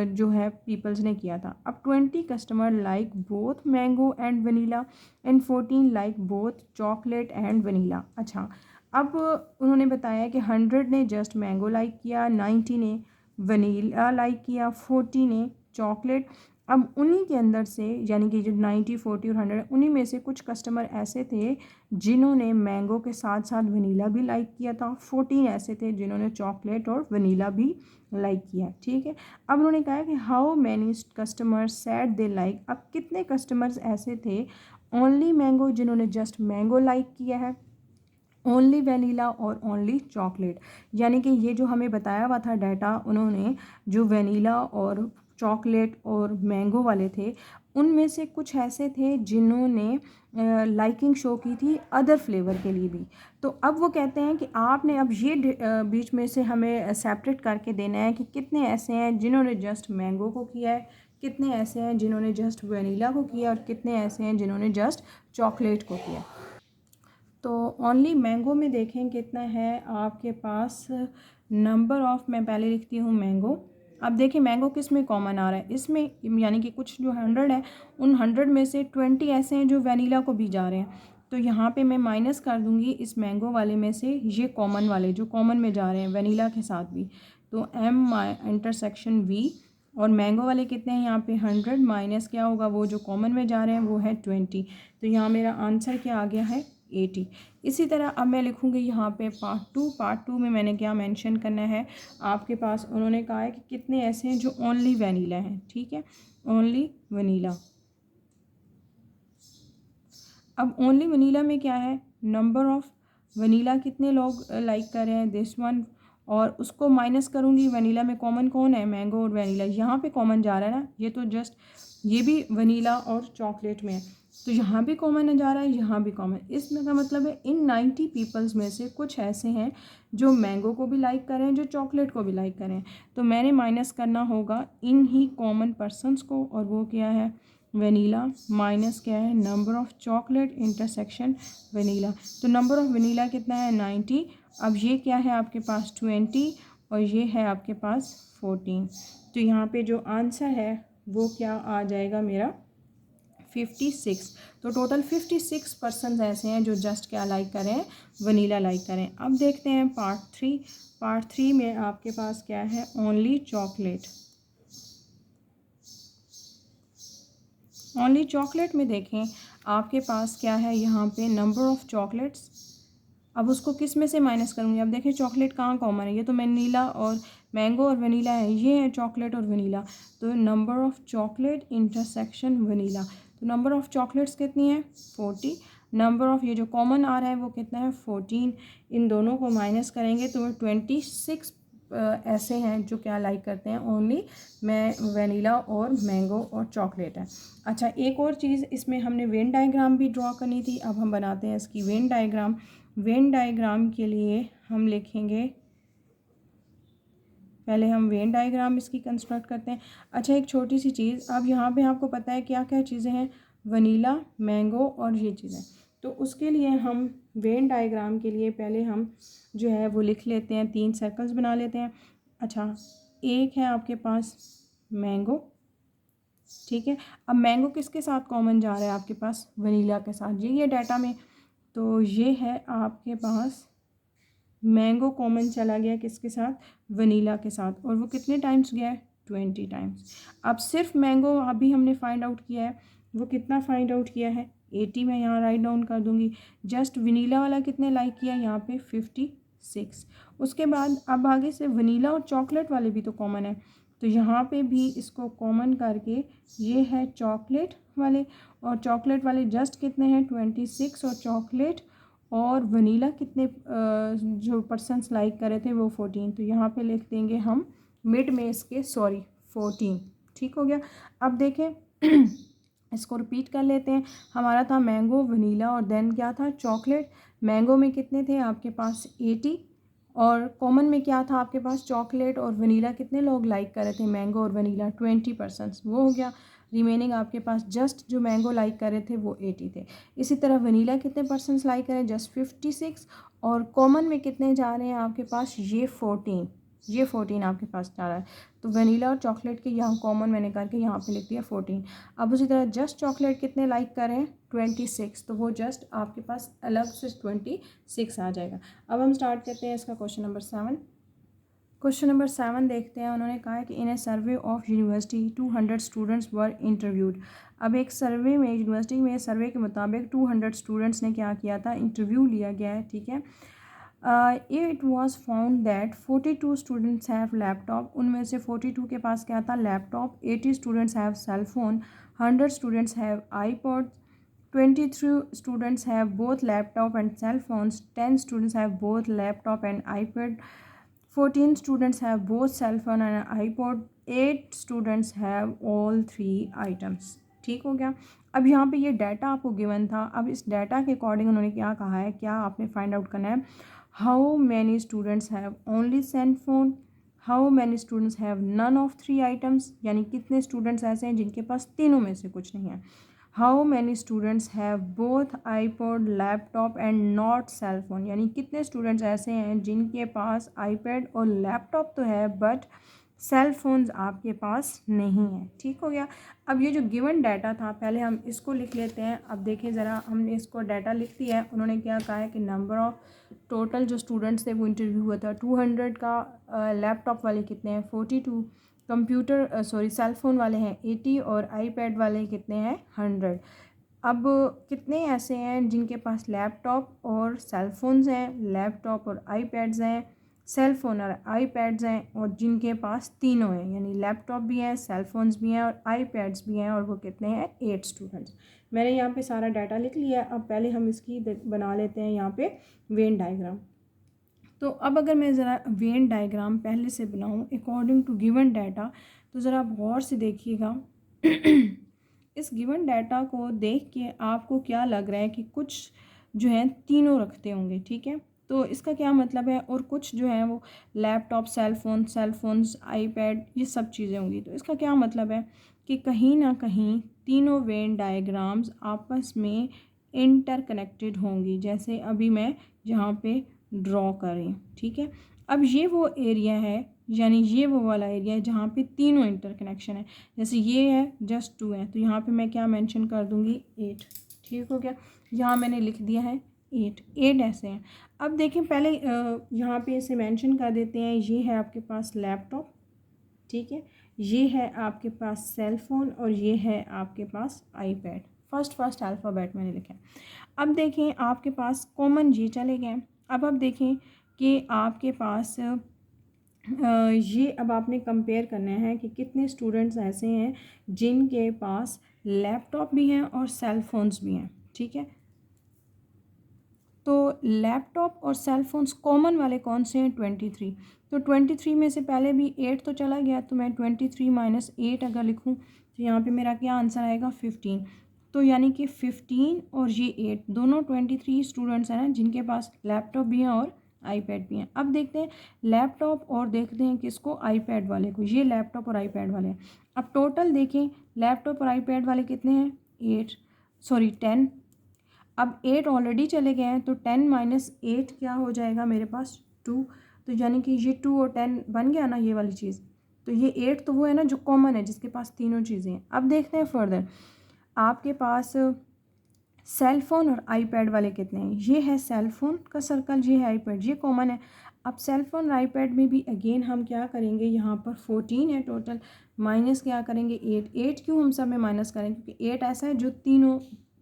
जो है पीपल्स ने किया था। अब 20 customer like both mango and vanilla and 14 like both chocolate and vanilla. अच्छा, अब उन्होंने बताया कि 100 ने जस्ट मैंगो लाइक किया, 90 ने वनीला लाइक किया, 40 ने चॉकलेट। अब उन्हीं के अंदर से यानी कि जो 90, 40 और 100 उन्हीं में से कुछ कस्टमर ऐसे थे जिन्होंने मैंगो के साथ साथ वनीला भी लाइक किया था, 14 ऐसे थे जिन्होंने चॉकलेट और वनीला भी लाइक किया, ठीक है। अब उन्होंने कहा कि how many customers said they like. अब कितने कस्टमर्स ऐसे थे ओनली मैंगो जिन्होंने जस्ट मैंगो लाइक किया है, ओनली वनीला और ओनली चॉकलेट। यानी कि ये जो हमें बताया हुआ था डाटा उन्होंने जो वनीला और चॉकलेट और मैंगो वाले थे उनमें से कुछ ऐसे थे जिन्होंने लाइकिंग शो की थी अदर फ्लेवर के लिए भी। तो अब वो कहते हैं कि आपने अब ये बीच में से हमें सेपरेट करके देना है कि कितने ऐसे हैं जिन्होंने जस्ट मैंगो को किया है, कितने ऐसे हैं जिन्होंने जस्ट वनीला को किया और कितने ऐसे हैं जिन्होंने जस्ट चॉकलेट को किया। तो ओनली मैंगो में देखें कितना है आपके पास नंबर ऑफ़, मैं पहले लिखती हूँ मैंगो। अब देखिए मैंगो किस में कॉमन आ रहा है इसमें यानी कि कुछ जो 100 है उन 100 में से 20 ऐसे हैं जो वनीला को भी जा रहे हैं। तो यहाँ पे मैं माइनस कर दूँगी इस मैंगो वाले में से ये कॉमन वाले जो कॉमन में जा रहे हैं वनीला के साथ भी। तो M इंटरसेक्शन V और मैंगो वाले कितने हैं यहाँ पे 100 माइनस क्या होगा वो जो कॉमन में जा रहे हैं वो है 20। तो यहाँ मेरा आंसर क्या आ गया है 80। इसी तरह अब मैं लिखूँगी यहाँ पे पार्ट टू में मैंने क्या मेंशन करना है आपके पास उन्होंने कहा है कि कितने ऐसे हैं जो ओनली वनीला हैं, ठीक है, ओनली वनीला। अब ओनली वनीला में क्या है नंबर ऑफ़ वनीला कितने लोग लाइक कर रहे हैं दिस वन और उसको माइनस करूँगी वनीला में कॉमन कौन है मैंगो और वनीला, यहाँ पे कॉमन जा रहा है ना, ये तो जस्ट ये भी वनीला और चॉकलेट में है तो यहाँ भी कॉमन जा रहा है यहाँ भी कॉमन। इसमें का मतलब है इन 90 पीपल्स में से कुछ ऐसे हैं जो मैंगो को भी लाइक करें जो चॉकलेट को भी लाइक करें। तो मैंने माइनस करना होगा इन ही कॉमन पर्सनस को और वो क्या है वनीला माइनस क्या है number of chocolate intersection vanilla. तो नंबर ऑफ़ वनीला कितना है 90। अब ये क्या है आपके पास 20 और ये है आपके पास 14। तो यहाँ पे जो आंसर है वो क्या आ जाएगा मेरा 56। तो टोटल 56 पर्सन ऐसे हैं जो जस्ट क्या लाइक करें वनीला लाइक करें। अब देखते हैं पार्ट थ्री में आपके पास क्या है ओनली चॉकलेट। ओनली चॉकलेट में देखें आपके पास क्या है यहाँ पे नंबर ऑफ़ चॉकलेट्स। अब उसको किस में से माइनस करूँगी? अब देखिए चॉकलेट कहाँ कॉमन है, ये तो वनीला और मैंगो और वनीला है, ये है चॉकलेट और वनीला। तो number of chocolate intersection vanilla, तो नंबर ऑफ़ चॉकलेट्स कितनी है 40, नंबर ऑफ़ ये जो कॉमन आ रहा है वो कितना है 14। इन दोनों को माइनस करेंगे तो 26 ऐसे हैं जो क्या लाइक करते हैं ओनली मैं वनीला और मैंगो और चॉकलेट है। अच्छा, एक और चीज़ इसमें हमने वेन डायग्राम भी ड्रॉ करनी थी, अब हम बनाते हैं इसकी वेन डायग्राम। वेन डायग्राम के लिए हम लिखेंगे, पहले हम वेन डायग्राम इसकी कंस्ट्रक्ट करते हैं। अच्छा, एक छोटी सी चीज़, अब यहाँ पे आपको पता है क्या क्या चीज़ें हैं, वनीला, मैंगो और ये चीज़ें, तो उसके लिए हम वेन डायग्राम के लिए पहले हम जो है वो लिख लेते हैं, 3 सर्कल्स बना लेते हैं। अच्छा, एक है आपके पास मैंगो, ठीक है। अब मैंगो किसके साथ कॉमन जा रहा है आपके पास, वनीला के साथ, ये डाटा में, तो ये है आपके पास मैंगो कॉमन चला गया किसके साथ, वनीला के साथ, और वो कितने टाइम्स गया है 20 टाइम्स। अब सिर्फ मैंगो अभी हमने फाइंड आउट किया है, वो कितना फाइंड आउट किया है 80, मैं यहाँ राइट डाउन कर दूँगी। जस्ट वनीला वाला कितने लाइक किया यहाँ पे 56। उसके बाद अब आगे से वनीला और चॉकलेट वाले भी तो कॉमन है, तो यहाँ पे भी इसको कॉमन करके ये है चॉकलेट वाले, और चॉकलेट वाले जस्ट कितने हैं 26, और चॉकलेट और वनीला कितने जो पर्सन्स लाइक कर रहे थे वो 14, तो यहाँ पे लिख देंगे हम मिड में इसके 14, ठीक हो गया। अब देखें इसको रिपीट कर लेते हैं, हमारा था मैंगो, वनीला और देन क्या था चॉकलेट। मैंगो में कितने थे आपके पास 80, और कॉमन में क्या था आपके पास चॉकलेट और वनीला, कितने लोग लाइक कर रहे थे मैंगो और वनीला 20%, वो हो गया। रिमेनिंग आपके पास जस्ट जो मैंगो लाइक कर रहे थे वो 80 थे। इसी तरह वनीला कितने परसेंट्स लाइक करें, जस्ट 56, और कॉमन में कितने जा रहे हैं आपके पास ये 14 आपके पास जा रहा है। तो वनीला और चॉकलेट के यहाँ कॉमन मैंने करके यहाँ पे लिख दिया 14। अब उसी तरह जस्ट चॉकलेट कितने लाइक करें 26, तो वो जस्ट आपके पास अलग से 26 आ जाएगा। अब हम स्टार्ट करते हैं इसका क्वेश्चन नंबर 7। क्वेश्चन नंबर 7 देखते हैं, उन्होंने कहा है कि in a survey of university 200 students were interviewed. अब एक सर्वे में, यूनिवर्सिटी में सर्वे के मुताबिक 200 स्टूडेंट्स ने क्या किया था, इंटरव्यू लिया गया है, ठीक है। It was found that 42 students have laptop, उनमें से 42 के पास क्या था laptop, 80 students have cell phone, 100 students have iPod, 23 students have both laptop and cell phones, 10 students have both laptop and iPad, 14 students have both cell phone and iPod, 8 students have all 3 items, ठीक हो गया। अब यहाँ पे ये data आपको given था, अब इस डाटा के अकॉर्डिंग उन्होंने क्या कहा है, क्या आपने फाइंड आउट करना है, how many students have only cell phone, how many students have none of 3 items, यानी कितने स्टूडेंट्स ऐसे हैं जिनके पास तीनों में से कुछ नहीं है, how many students have both iPod laptop and not cell phone, यानी कितने स्टूडेंट्स ऐसे हैं जिनके पास आईपैड और लैपटॉप तो है बट सेल फोन्स आपके पास नहीं है, ठीक हो गया। अब ये जो गिवन डाटा था पहले हम इसको लिख लेते हैं। अब देखें ज़रा, हमने इसको डाटा लिख दिया है, उन्होंने क्या कहा है कि नंबर ऑफ़ टोटल जो स्टूडेंट्स थे वो इंटरव्यू हुआ था 200 का, लैपटॉप वाले कितने हैं 42, कंप्यूटर सेल फ़ोन वाले हैं 80, और आईपैड वाले कितने हैं 100। अब कितने ऐसे हैं जिनके पास लैपटॉप और सेल फोन्स हैं, लैपटॉप और आईपैड्स हैं, सेल फ़ोन और आईपैड्स हैं, और जिनके पास तीनों हैं, यानी लैपटॉप भी हैं, सेल फोन्स भी हैं और आईपैड्स भी हैं, और वो कितने हैं 8 स्टूडेंट्स। मैंने यहाँ पे सारा डाटा लिख लिया। अब पहले हम इसकी बना लेते हैं यहाँ पे वेन डायग्राम। तो अब अगर मैं ज़रा वेन डायग्राम पहले से बनाऊँ अकॉर्डिंग टू गिवन डाटा, तो ज़रा आप गौर से देखिएगा इस गिवन डाटा को देख के आपको क्या लग रहा है कि कुछ जो है तीनों रखते होंगे, ठीक है। तो इसका क्या मतलब है, और कुछ जो है वो लैपटॉप, सेल फोन्स, आईपैड, ये सब चीज़ें होंगी। तो इसका क्या मतलब है कि कहीं ना कहीं तीनों वेन डायग्राम्स आपस में इंटरकनेक्टेड होंगी, जैसे अभी मैं यहाँ पे ड्रॉ करें, ठीक है। अब ये वो एरिया है, यानी ये वो वाला एरिया है जहाँ पे तीनों इंटरकनेक्शन है। जैसे ये है जस्ट 2 है, तो यहाँ पे मैं क्या मेंशन कर दूँगी 8, ठीक हो गया। यहाँ मैंने लिख दिया है 8 ऐसे हैं। अब देखें पहले यहाँ पे इसे मेंशन कर देते हैं, ये है आपके पास लैपटॉप, ठीक है, ये है आपके पास सेल फ़ोन, और ये है आपके पास आईपैड। फर्स्ट अल्फ़ाबेट मैंने लिखा है। अब देखें आपके पास कॉमन ये चले गए, अब आप देखें कि आपके पास ये अब आपने कंपेयर करना है कि कितने स्टूडेंट्स ऐसे हैं जिनके पास लैपटॉप भी हैं और सेल फोन्स भी हैं, ठीक है। तो लैपटॉप और सेल फोन्स कॉमन वाले कौन से हैं? 23। तो 23 में से पहले भी 8 तो चला गया, तो मैं 23 माइनस 8 अगर लिखूं तो यहाँ पे मेरा क्या आंसर आएगा? 15। तो यानी कि 15 और ये 8 दोनों 23 स्टूडेंट्स हैं ना जिनके पास लैपटॉप भी हैं और आईपैड भी हैं। अब देखते हैं लैपटॉप और देखते हैं किसको? आईपैड वाले को। ये लैपटॉप और आईपैड वाले हैं। अब टोटल देखें लैपटॉप और आईपैड वाले कितने हैं? 10। अब 8 ऑलरेडी चले गए हैं, तो 10 माइनस 8 क्या हो जाएगा मेरे पास? 2। तो यानी कि ये 2 और 10 बन गया ना ये वाली चीज़। तो ये 8 तो वो है ना जो कॉमन है, जिसके पास तीनों चीज़ें हैं। अब देखते हैं फर्दर आपके पास सेल फ़ोन और आईपैड वाले कितने हैं। ये है सेल फ़ोन का सर्कल, ये है आईपैड, ये कॉमन है। अब सेल फ़ोन और आईपैड में भी अगेन हम क्या करेंगे, यहाँ पर 14 है टोटल, माइनस क्या करेंगे? 8 क्यों हम सब में माइनस करेंगे? क्योंकि 8 ऐसा है जो तीनों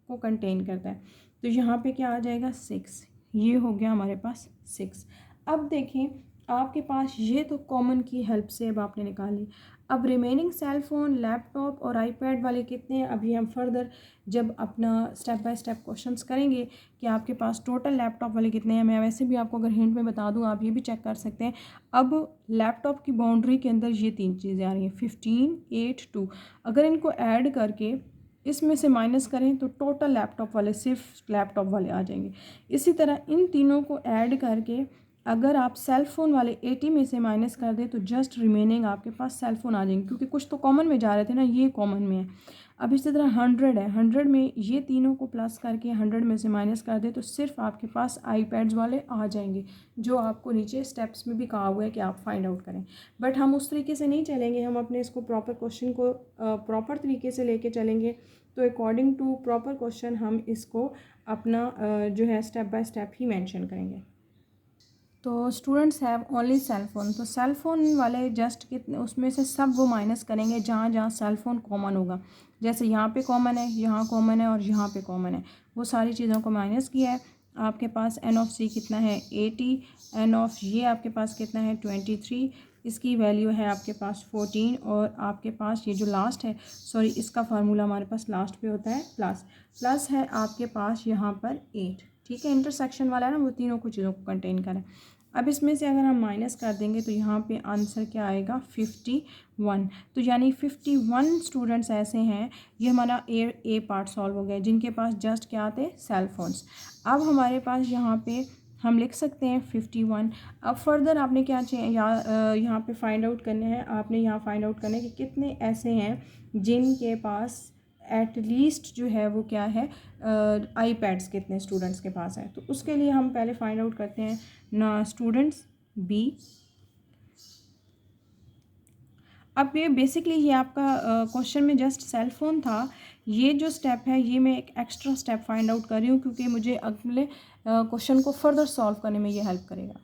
को कंटेन करता है। तो यहाँ पे क्या आ जाएगा? 6। ये हो गया हमारे पास 6। अब देखें आपके पास ये तो कॉमन की हेल्प से अब आपने निकाली। अब रिमेनिंग सेल फ़ोन, लैपटॉप और आईपैड वाले कितने हैं? अभी हम फर्दर जब अपना स्टेप बाय स्टेप क्वेश्चंस करेंगे कि आपके पास टोटल लैपटॉप वाले कितने हैं। मैं वैसे भी आपको अगर हिंट में बता दूं, आप ये भी चेक कर सकते हैं। अब लैपटॉप की बाउंड्री के अंदर ये तीन चीज़ें आ रही हैं, 15, 8, 2। अगर इनको ऐड करके इसमें से माइनस करें तो टोटल लैपटॉप वाले, सिर्फ लैपटॉप वाले आ जाएंगे। इसी तरह इन तीनों को ऐड करके अगर आप सेल फ़ोन वाले 80 में से माइनस कर दें तो जस्ट रिमेनिंग आपके पास सेल फ़ोन आ जाएंगे, क्योंकि कुछ तो कॉमन में जा रहे थे ना, ये कॉमन में है। अब इसी तरह 100 है, 100 में ये तीनों को प्लस करके 100 में से माइनस कर दे तो सिर्फ आपके पास आईपैड्स वाले आ जाएंगे, जो आपको नीचे स्टेप्स में भी कहा हुआ है कि आप फाइंड आउट करें। बट हम उस तरीके से नहीं चलेंगे, हम अपने इसको प्रॉपर क्वेश्चन को प्रॉपर तरीके से लेके चलेंगे। तो अकॉर्डिंग टू प्रॉपर क्वेश्चन हम इसको अपना जो है स्टेप बाय स्टेप ही मेंशन करेंगे। तो students have only cell phone, तो सेल फ़ोन वाले जस्ट कितने, उसमें से सब वो माइनस करेंगे जहाँ जहाँ सेल फ़ोन कॉमन होगा। जैसे यहाँ पे कॉमन है, यहाँ कॉमन है और यहाँ पे कॉमन है, वो सारी चीज़ों को माइनस किया है। आपके पास एन ऑफ सी कितना है? 80। एन ऑफ ये आपके पास कितना है? 23। इसकी वैल्यू है आपके पास 14। और आपके पास ये जो लास्ट है, सॉरी इसका फार्मूला हमारे पास लास्ट पे होता है प्लस है आपके पास यहाँ पर 8, ठीक है। इंटरसेक्शन वाला है ना, वो तीनों को चीज़ों को कंटेन करें। अब इसमें से अगर हम माइनस कर देंगे तो यहाँ पे आंसर क्या आएगा? 51। तो यानी 51 स्टूडेंट्स ऐसे हैं, ये हमारा ए पार्ट सॉल्व हो गया, जिनके पास जस्ट क्या आते? Cell phones. अब हमारे पास यहाँ पे हम लिख सकते हैं 51। अब फर्दर आपने क्या चाहिए यहाँ पे फाइंड आउट करने हैं, आपने यहाँ फाइंड आउट करने कि कितने ऐसे हैं जिनके पास एट लीस्ट जो है वो क्या है, आईपैड्स कितने स्टूडेंट्स के पास है। तो उसके लिए हम पहले फाइंड आउट करते हैं ना स्टूडेंट्स बी। अब ये बेसिकली ये आपका क्वेश्चन में जस्ट सेल फ़ोन था। ये जो स्टेप है ये मैं एक एक्स्ट्रा स्टेप फाइंड आउट कर रही हूँ, क्योंकि मुझे अगले क्वेश्चन को फर्दर सॉल्व करने में ये हेल्प करेगा।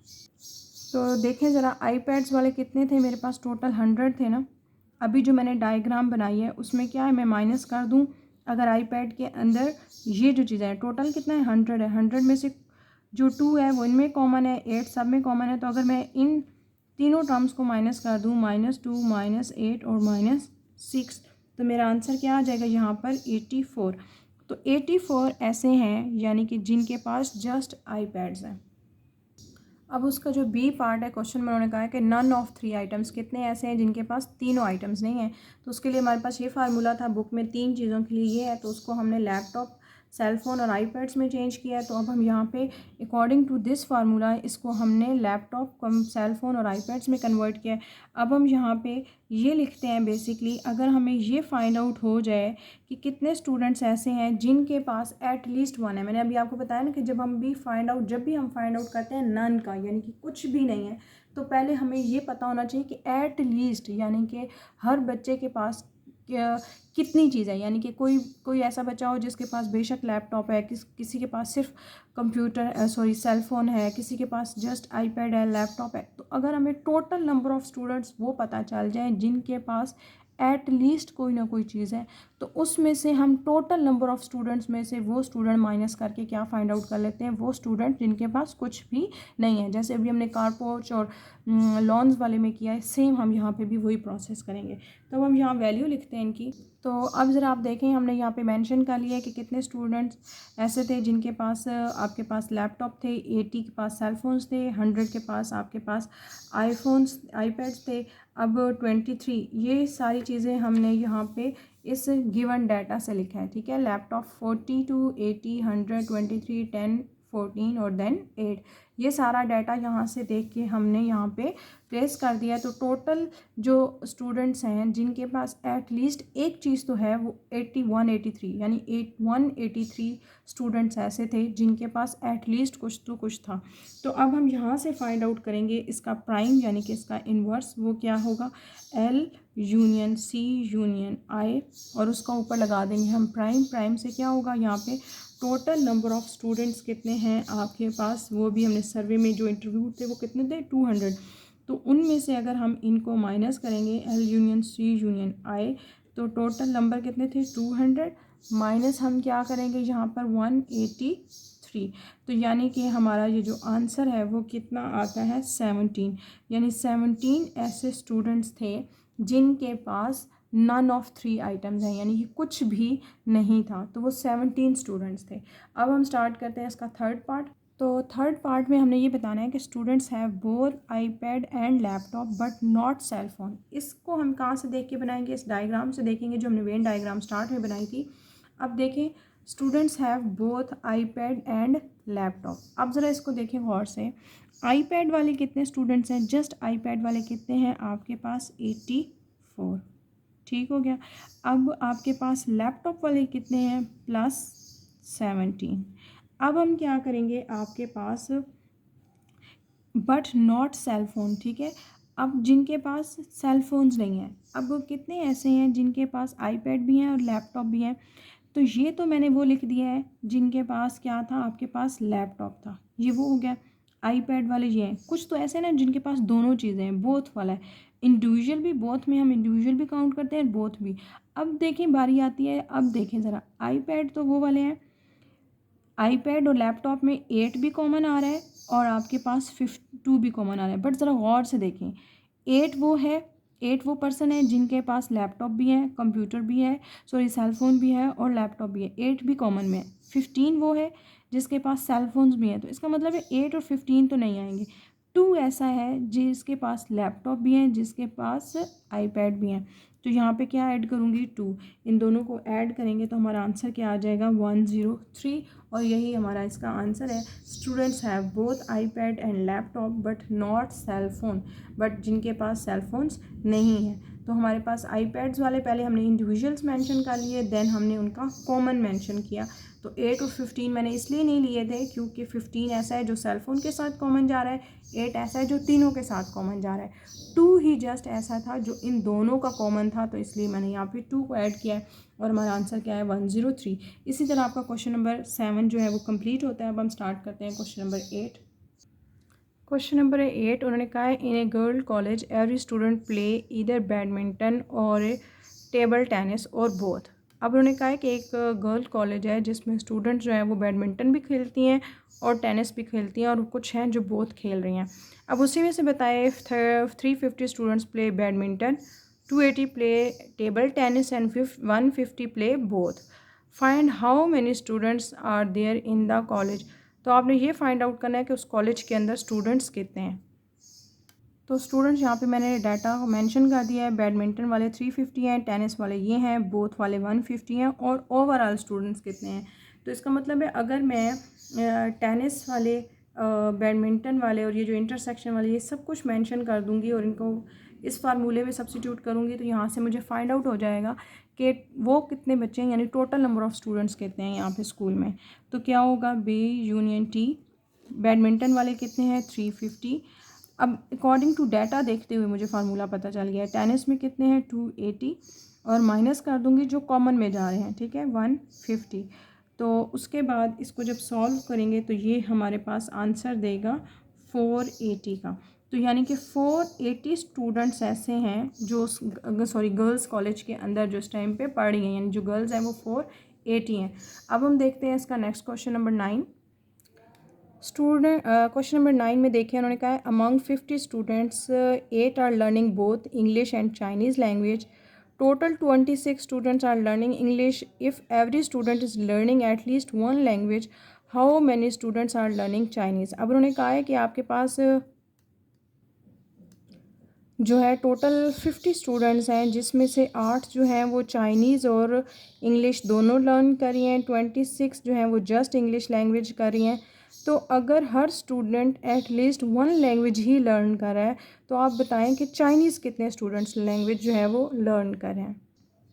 तो देखें ज़रा आईपैड्स वाले कितने थे मेरे पास? टोटल 100 थे ना। अभी जो मैंने डायग्राम बनाई है उसमें क्या है, मैं माइनस कर दूँ अगर आईपैड के अंदर ये जो चीज़ें हैं, टोटल कितना है? 100 है। 100 में से जो 2 है वो इनमें कॉमन है, 8 सब में कॉमन है। तो अगर मैं इन तीनों टर्म्स को माइनस कर दूँ, -2 -8 और -6, तो मेरा आंसर क्या आ जाएगा यहाँ पर? 84। तो 84 ऐसे हैं यानी कि जिनके पास जस्ट आईपैड्स हैं। अब उसका जो बी पार्ट है क्वेश्चन में उन्होंने कहा है कि नन ऑफ 3 आइटम्स, कितने ऐसे हैं जिनके पास तीनों आइटम्स नहीं हैं। तो उसके लिए हमारे पास ये फार्मूला था बुक में, 3 चीज़ों के लिए ये है, तो उसको हमने लैपटॉप, सेल फ़ोन और आईपैड्स में चेंज किया है। तो अब हम यहाँ पे अकॉर्डिंग टू दिस फार्मूला इसको हमने लैपटॉप, सेल फ़ोन और आईपैड्स में कन्वर्ट किया है। अब हम यहाँ पे ये लिखते हैं बेसिकली, अगर हमें ये फाइंड आउट हो जाए कि कितने स्टूडेंट्स ऐसे हैं जिनके पास एट लीस्ट 1 है। मैंने अभी आपको बताया ना कि जब भी हम फाइंड आउट करते हैं नन का, यानी कि कुछ भी नहीं है, तो पहले हमें ये पता होना चाहिए कि एट लीस्ट यानी कि हर बच्चे के पास कितनी चीज़ है। यानी कि कोई ऐसा बच्चा हो जिसके पास बेशक लैपटॉप है, किसी के पास सिर्फ सेल फ़ोन है, किसी के पास जस्ट आईपैड है, लैपटॉप है। तो अगर हमें टोटल नंबर ऑफ़ स्टूडेंट्स वो पता चल जाए जिनके पास एट लीस्ट कोई ना कोई चीज़ है, तो उसमें से हम टोटल नंबर ऑफ़ स्टूडेंट्स में से वो स्टूडेंट माइनस करके क्या फाइंड आउट कर लेते हैं, वो स्टूडेंट जिनके पास कुछ भी नहीं है। जैसे अभी हमने कारपोच और लॉन्स वाले में किया है, सेम हम यहाँ पे भी वही प्रोसेस करेंगे। तो हम यहाँ वैल्यू लिखते हैं इनकी। तो अब ज़रा आप देखें, हमने यहाँ पे मेंशन कर लिया है कि कितने स्टूडेंट्स ऐसे थे जिनके पास आपके पास लैपटॉप थे, 80 के पास सेलफोन्स थे, 100 के पास आपके पास आईपैड्स थे। अब 23 ये सारी चीज़ें हमने यहाँ पे इस गिवन डाटा से लिखा है, ठीक है। लैपटॉप 42, 80, 100, 23, 10, 14 और देन 8, ये सारा डाटा यहाँ से देख के हमने यहाँ पे प्लेस कर दिया। तो टोटल जो स्टूडेंट्स हैं जिनके पास एट लीस्ट एक चीज़ तो है, वो 8183 यानी 183 स्टूडेंट्स ऐसे थे जिनके पास एट लीस्ट कुछ तो कुछ था। तो अब हम यहाँ से फाइंड आउट करेंगे इसका प्राइम यानी कि इसका इन्वर्स, वो क्या होगा, L union C union I, और उसका ऊपर लगा देंगे हम प्राइम। प्राइम से क्या होगा, यहाँ पे टोटल नंबर ऑफ़ स्टूडेंट्स कितने हैं आपके पास, वो भी हमने सर्वे में जो इंटरव्यू थे वो कितने थे, 200। तो उनमें से अगर हम इनको माइनस करेंगे L union C union I, तो टोटल नंबर कितने थे, 200, माइनस हम क्या करेंगे यहाँ पर 183। तो यानी कि हमारा ये जो आंसर है वो कितना आता है, 17। यानी 17 ऐसे स्टूडेंट्स थे जिनके पास नन ऑफ 3 आइटम्स हैं, यानी कि कुछ भी नहीं था। तो वो 17 स्टूडेंट्स थे। अब हम स्टार्ट करते हैं इसका थर्ड पार्ट। तो थर्ड पार्ट में हमने ये बताना है कि students have both iPad and laptop but not cell phone. इसको हम कहाँ से देख के बनाएंगे, इस डायग्राम से देखेंगे जो हमने वेन डायग्राम स्टार्ट में बनाई थी। अब देखें, students have both iPad and laptop. अब ज़रा इसको देखें गौर से, आईपैड वाले कितने स्टूडेंट्स हैं, जस्ट आईपैड वाले कितने हैं आपके पास, 84, ठीक हो गया। अब आपके पास लैपटॉप वाले कितने हैं, +17। अब हम क्या करेंगे, आपके पास बट नॉट सेल फोन, ठीक है। अब जिनके पास सेल फोन्स नहीं हैं, अब कितने ऐसे हैं जिनके पास आईपैड भी हैं और लैपटॉप भी हैं। तो ये तो मैंने वो लिख दिया है जिनके पास क्या था, आपके पास लैपटॉप था, ये वो हो गया। आईपैड वाले ये हैं। कुछ तो ऐसे ना जिनके पास दोनों चीज़ें हैं, बोथ वाला है, इंडिविजुअल भी, बोथ में हम इंडिविजुअल भी काउंट करते हैं, बोथ भी। अब देखें बारी आती है, अब देखें ज़रा, आईपैड तो वो वाले हैं, आईपैड और लैपटॉप में 8 भी कॉमन आ रहा है और आपके पास 52 भी कॉमन आ रहा है। बट ज़रा गौर से देखें, 8 वो है, 8 वो पर्सन है जिनके पास लैपटॉप भी है, कंप्यूटर भी है, सॉरी सेलफोन भी है और लैपटॉप भी है, 8 भी कॉमन में है। 15 वो है जिसके पास सेलफोन्स भी हैं। तो इसका मतलब है 8 और 15 तो नहीं आएंगे। 2 ऐसा है जिसके पास लैपटॉप भी है, जिसके पास आईपैड भी हैं। तो यहाँ पे क्या ऐड करूँगी, 2, इन दोनों को ऐड करेंगे तो हमारा आंसर क्या आ जाएगा, 103। और यही हमारा इसका आंसर है। Students have both iPad and laptop but not cell phone, but जिनके पास सेल फोन्स नहीं है। तो हमारे पास आईपैड्स वाले पहले हमने इंडिविजुअल्स मेंशन कर लिए, देन हमने उनका कॉमन मेंशन किया। तो 8 और 15 मैंने इसलिए नहीं लिए थे क्योंकि 15 ऐसा है जो सेल फोन के साथ कॉमन जा रहा है, 8 ऐसा है जो तीनों के साथ कॉमन जा रहा है, 2 ही जस्ट ऐसा था जो इन दोनों का कॉमन था, तो इसलिए मैंने यहाँ पे 2 को ऐड किया है और हमारा आंसर क्या है, 103। इसी तरह आपका क्वेश्चन नंबर 7 जो है वो कंप्लीट होता है। अब हम स्टार्ट करते हैं क्वेश्चन नंबर 8। क्वेश्चन नंबर 8 उन्होंने कहा है, in a girl college every student play either badminton और टेबल टेनिस और बोथ। अब उन्होंने कहा है कि एक गर्ल कॉलेज है जिसमें स्टूडेंट्स जो हैं वो बैडमिंटन भी खेलती हैं और टेनिस भी खेलती हैं और कुछ हैं जो बोथ खेल रही हैं। अब उसी में से बताए 350 students play badminton, 280 play table tennis and 150 play both. Find how many students are there in the college. तो आपने ये फाइंड आउट करना है कि उस कॉलेज के अंदर स्टूडेंट्स कितने हैं। तो स्टूडेंट्स यहाँ पे मैंने डाटा मेंशन कर दिया है, बैडमिंटन वाले 350 हैं, टेनिस वाले ये हैं, बोथ वाले 150 हैं और ओवरऑल स्टूडेंट्स कितने हैं। तो इसका मतलब है अगर मैं टेनिस वाले, बैडमिंटन वाले और ये जो इंटरसेक्शन वाले, ये सब कुछ मेंशन कर दूंगी और इनको इस फार्मूले में सब्स्टिट्यूट करूँगी, तो यहाँ से मुझे फाइंड आउट हो जाएगा कि वो कितने बच्चे हैं, यानी टोटल नंबर ऑफ़ स्टूडेंट्स कितने हैं यहाँ पे स्कूल में। तो क्या होगा, B यूनियन T, बैडमिंटन वाले कितने हैं, 350। अब अकॉर्डिंग टू डाटा देखते हुए मुझे फार्मूला पता चल गया है, टेनिस में कितने हैं, 280 और माइनस कर दूंगी जो कॉमन में जा रहे हैं, ठीक है, 150। तो उसके बाद इसको जब सॉल्व करेंगे तो ये हमारे पास आंसर देगा 480 का। तो यानी कि 480 स्टूडेंट्स ऐसे हैं जो गर्ल्स कॉलेज के अंदर जो इस टाइम पे पढ़ रही हैं, यानी जो गर्ल्स हैं वो 480 हैं। अब हम देखते हैं इसका next question number 9। Question number 9 में देखिए उन्होंने कहा है among 50 students 8 are learning both English and Chinese language, total 26 students are learning English. If every student is learning at least one language, how many students are learning Chinese. अब उन्होंने कहा है कि आपके पास जो है टोटल 50 स्टूडेंट्स हैं, जिसमें से 8 जो हैं वो चाइनीज़ और इंग्लिश दोनों लर्न कर रही हैं, 26 जो हैं वो जस्ट इंग्लिश लैंग्वेज कर रही हैं। तो अगर हर student at least one language ही लर्न कर रहा है, तो आप बताएं कि चाइनीज़ कितने स्टूडेंट्स लैंग्वेज जो है वो लर्न कर रहे हैं।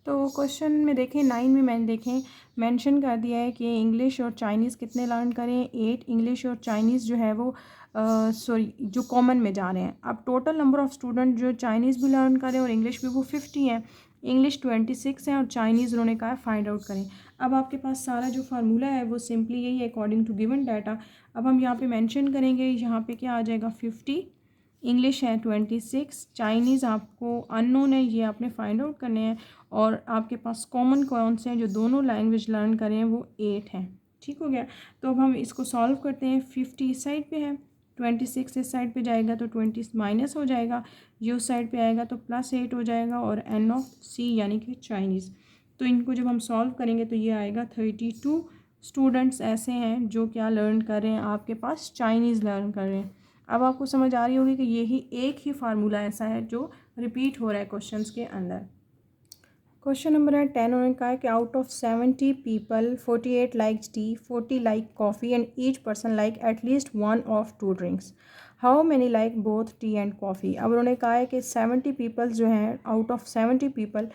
तो क्वेश्चन में देखें 9 में मैंने मेंशन कर दिया है कि इंग्लिश और चाइनीज़ कितने लर्न करें। 8 इंग्लिश और चाइनीज़ जो है वो जो कॉमन में जा रहे हैं। अब टोटल नंबर ऑफ़ स्टूडेंट जो चाइनीज़ भी लर्न करें और इंग्लिश भी वो 50 हैं। इंग्लिश 26 है और चाइनीज़ उन्होंने कहा फाइंड आउट करें। अब आपके पास सारा जो फार्मूला है वो सिंपली यही है अकॉर्डिंग टू गिवन डाटा। अब हम यहाँ पे मेंशन करेंगे, यहाँ पे क्या आ जाएगा 50, इंग्लिश है 26, चाइनीज़ आपको अननोन है, ये आपने फाइंड आउट करने हैं। और आपके पास कॉमन कौन से हैं जो दोनों लैंग्वेज लर्न करें वो 8 हैं। ठीक हो गया। तो अब हम इसको सॉल्व करते हैं। 50 इस साइड पे है, 26 इस साइड पे जाएगा तो 20 माइनस हो जाएगा, ये उस साइड पे आएगा तो +8 हो जाएगा, और एन ऑफ सी यानी कि चाइनीज़। तो इनको जब हम सॉल्व करेंगे तो ये आएगा 32 स्टूडेंट्स ऐसे हैं जो क्या लर्न कर रहे हैं, आपके पास चाइनीज़ लर्न कर रहे हैं। अब आपको समझ आ रही होगी कि यही एक ही फार्मूला ऐसा है जो रिपीट हो रहा है क्वेश्चंस के अंदर। क्वेश्चन नंबर है 10। उन्होंने कहा है कि out of 70 people 48 likes tea, 40 like coffee and each person like at least one of two drinks, how many like both tea and coffee. अब उन्होंने कहा है कि 70 पीपल्स जो हैं, आउट ऑफ 70 पीपल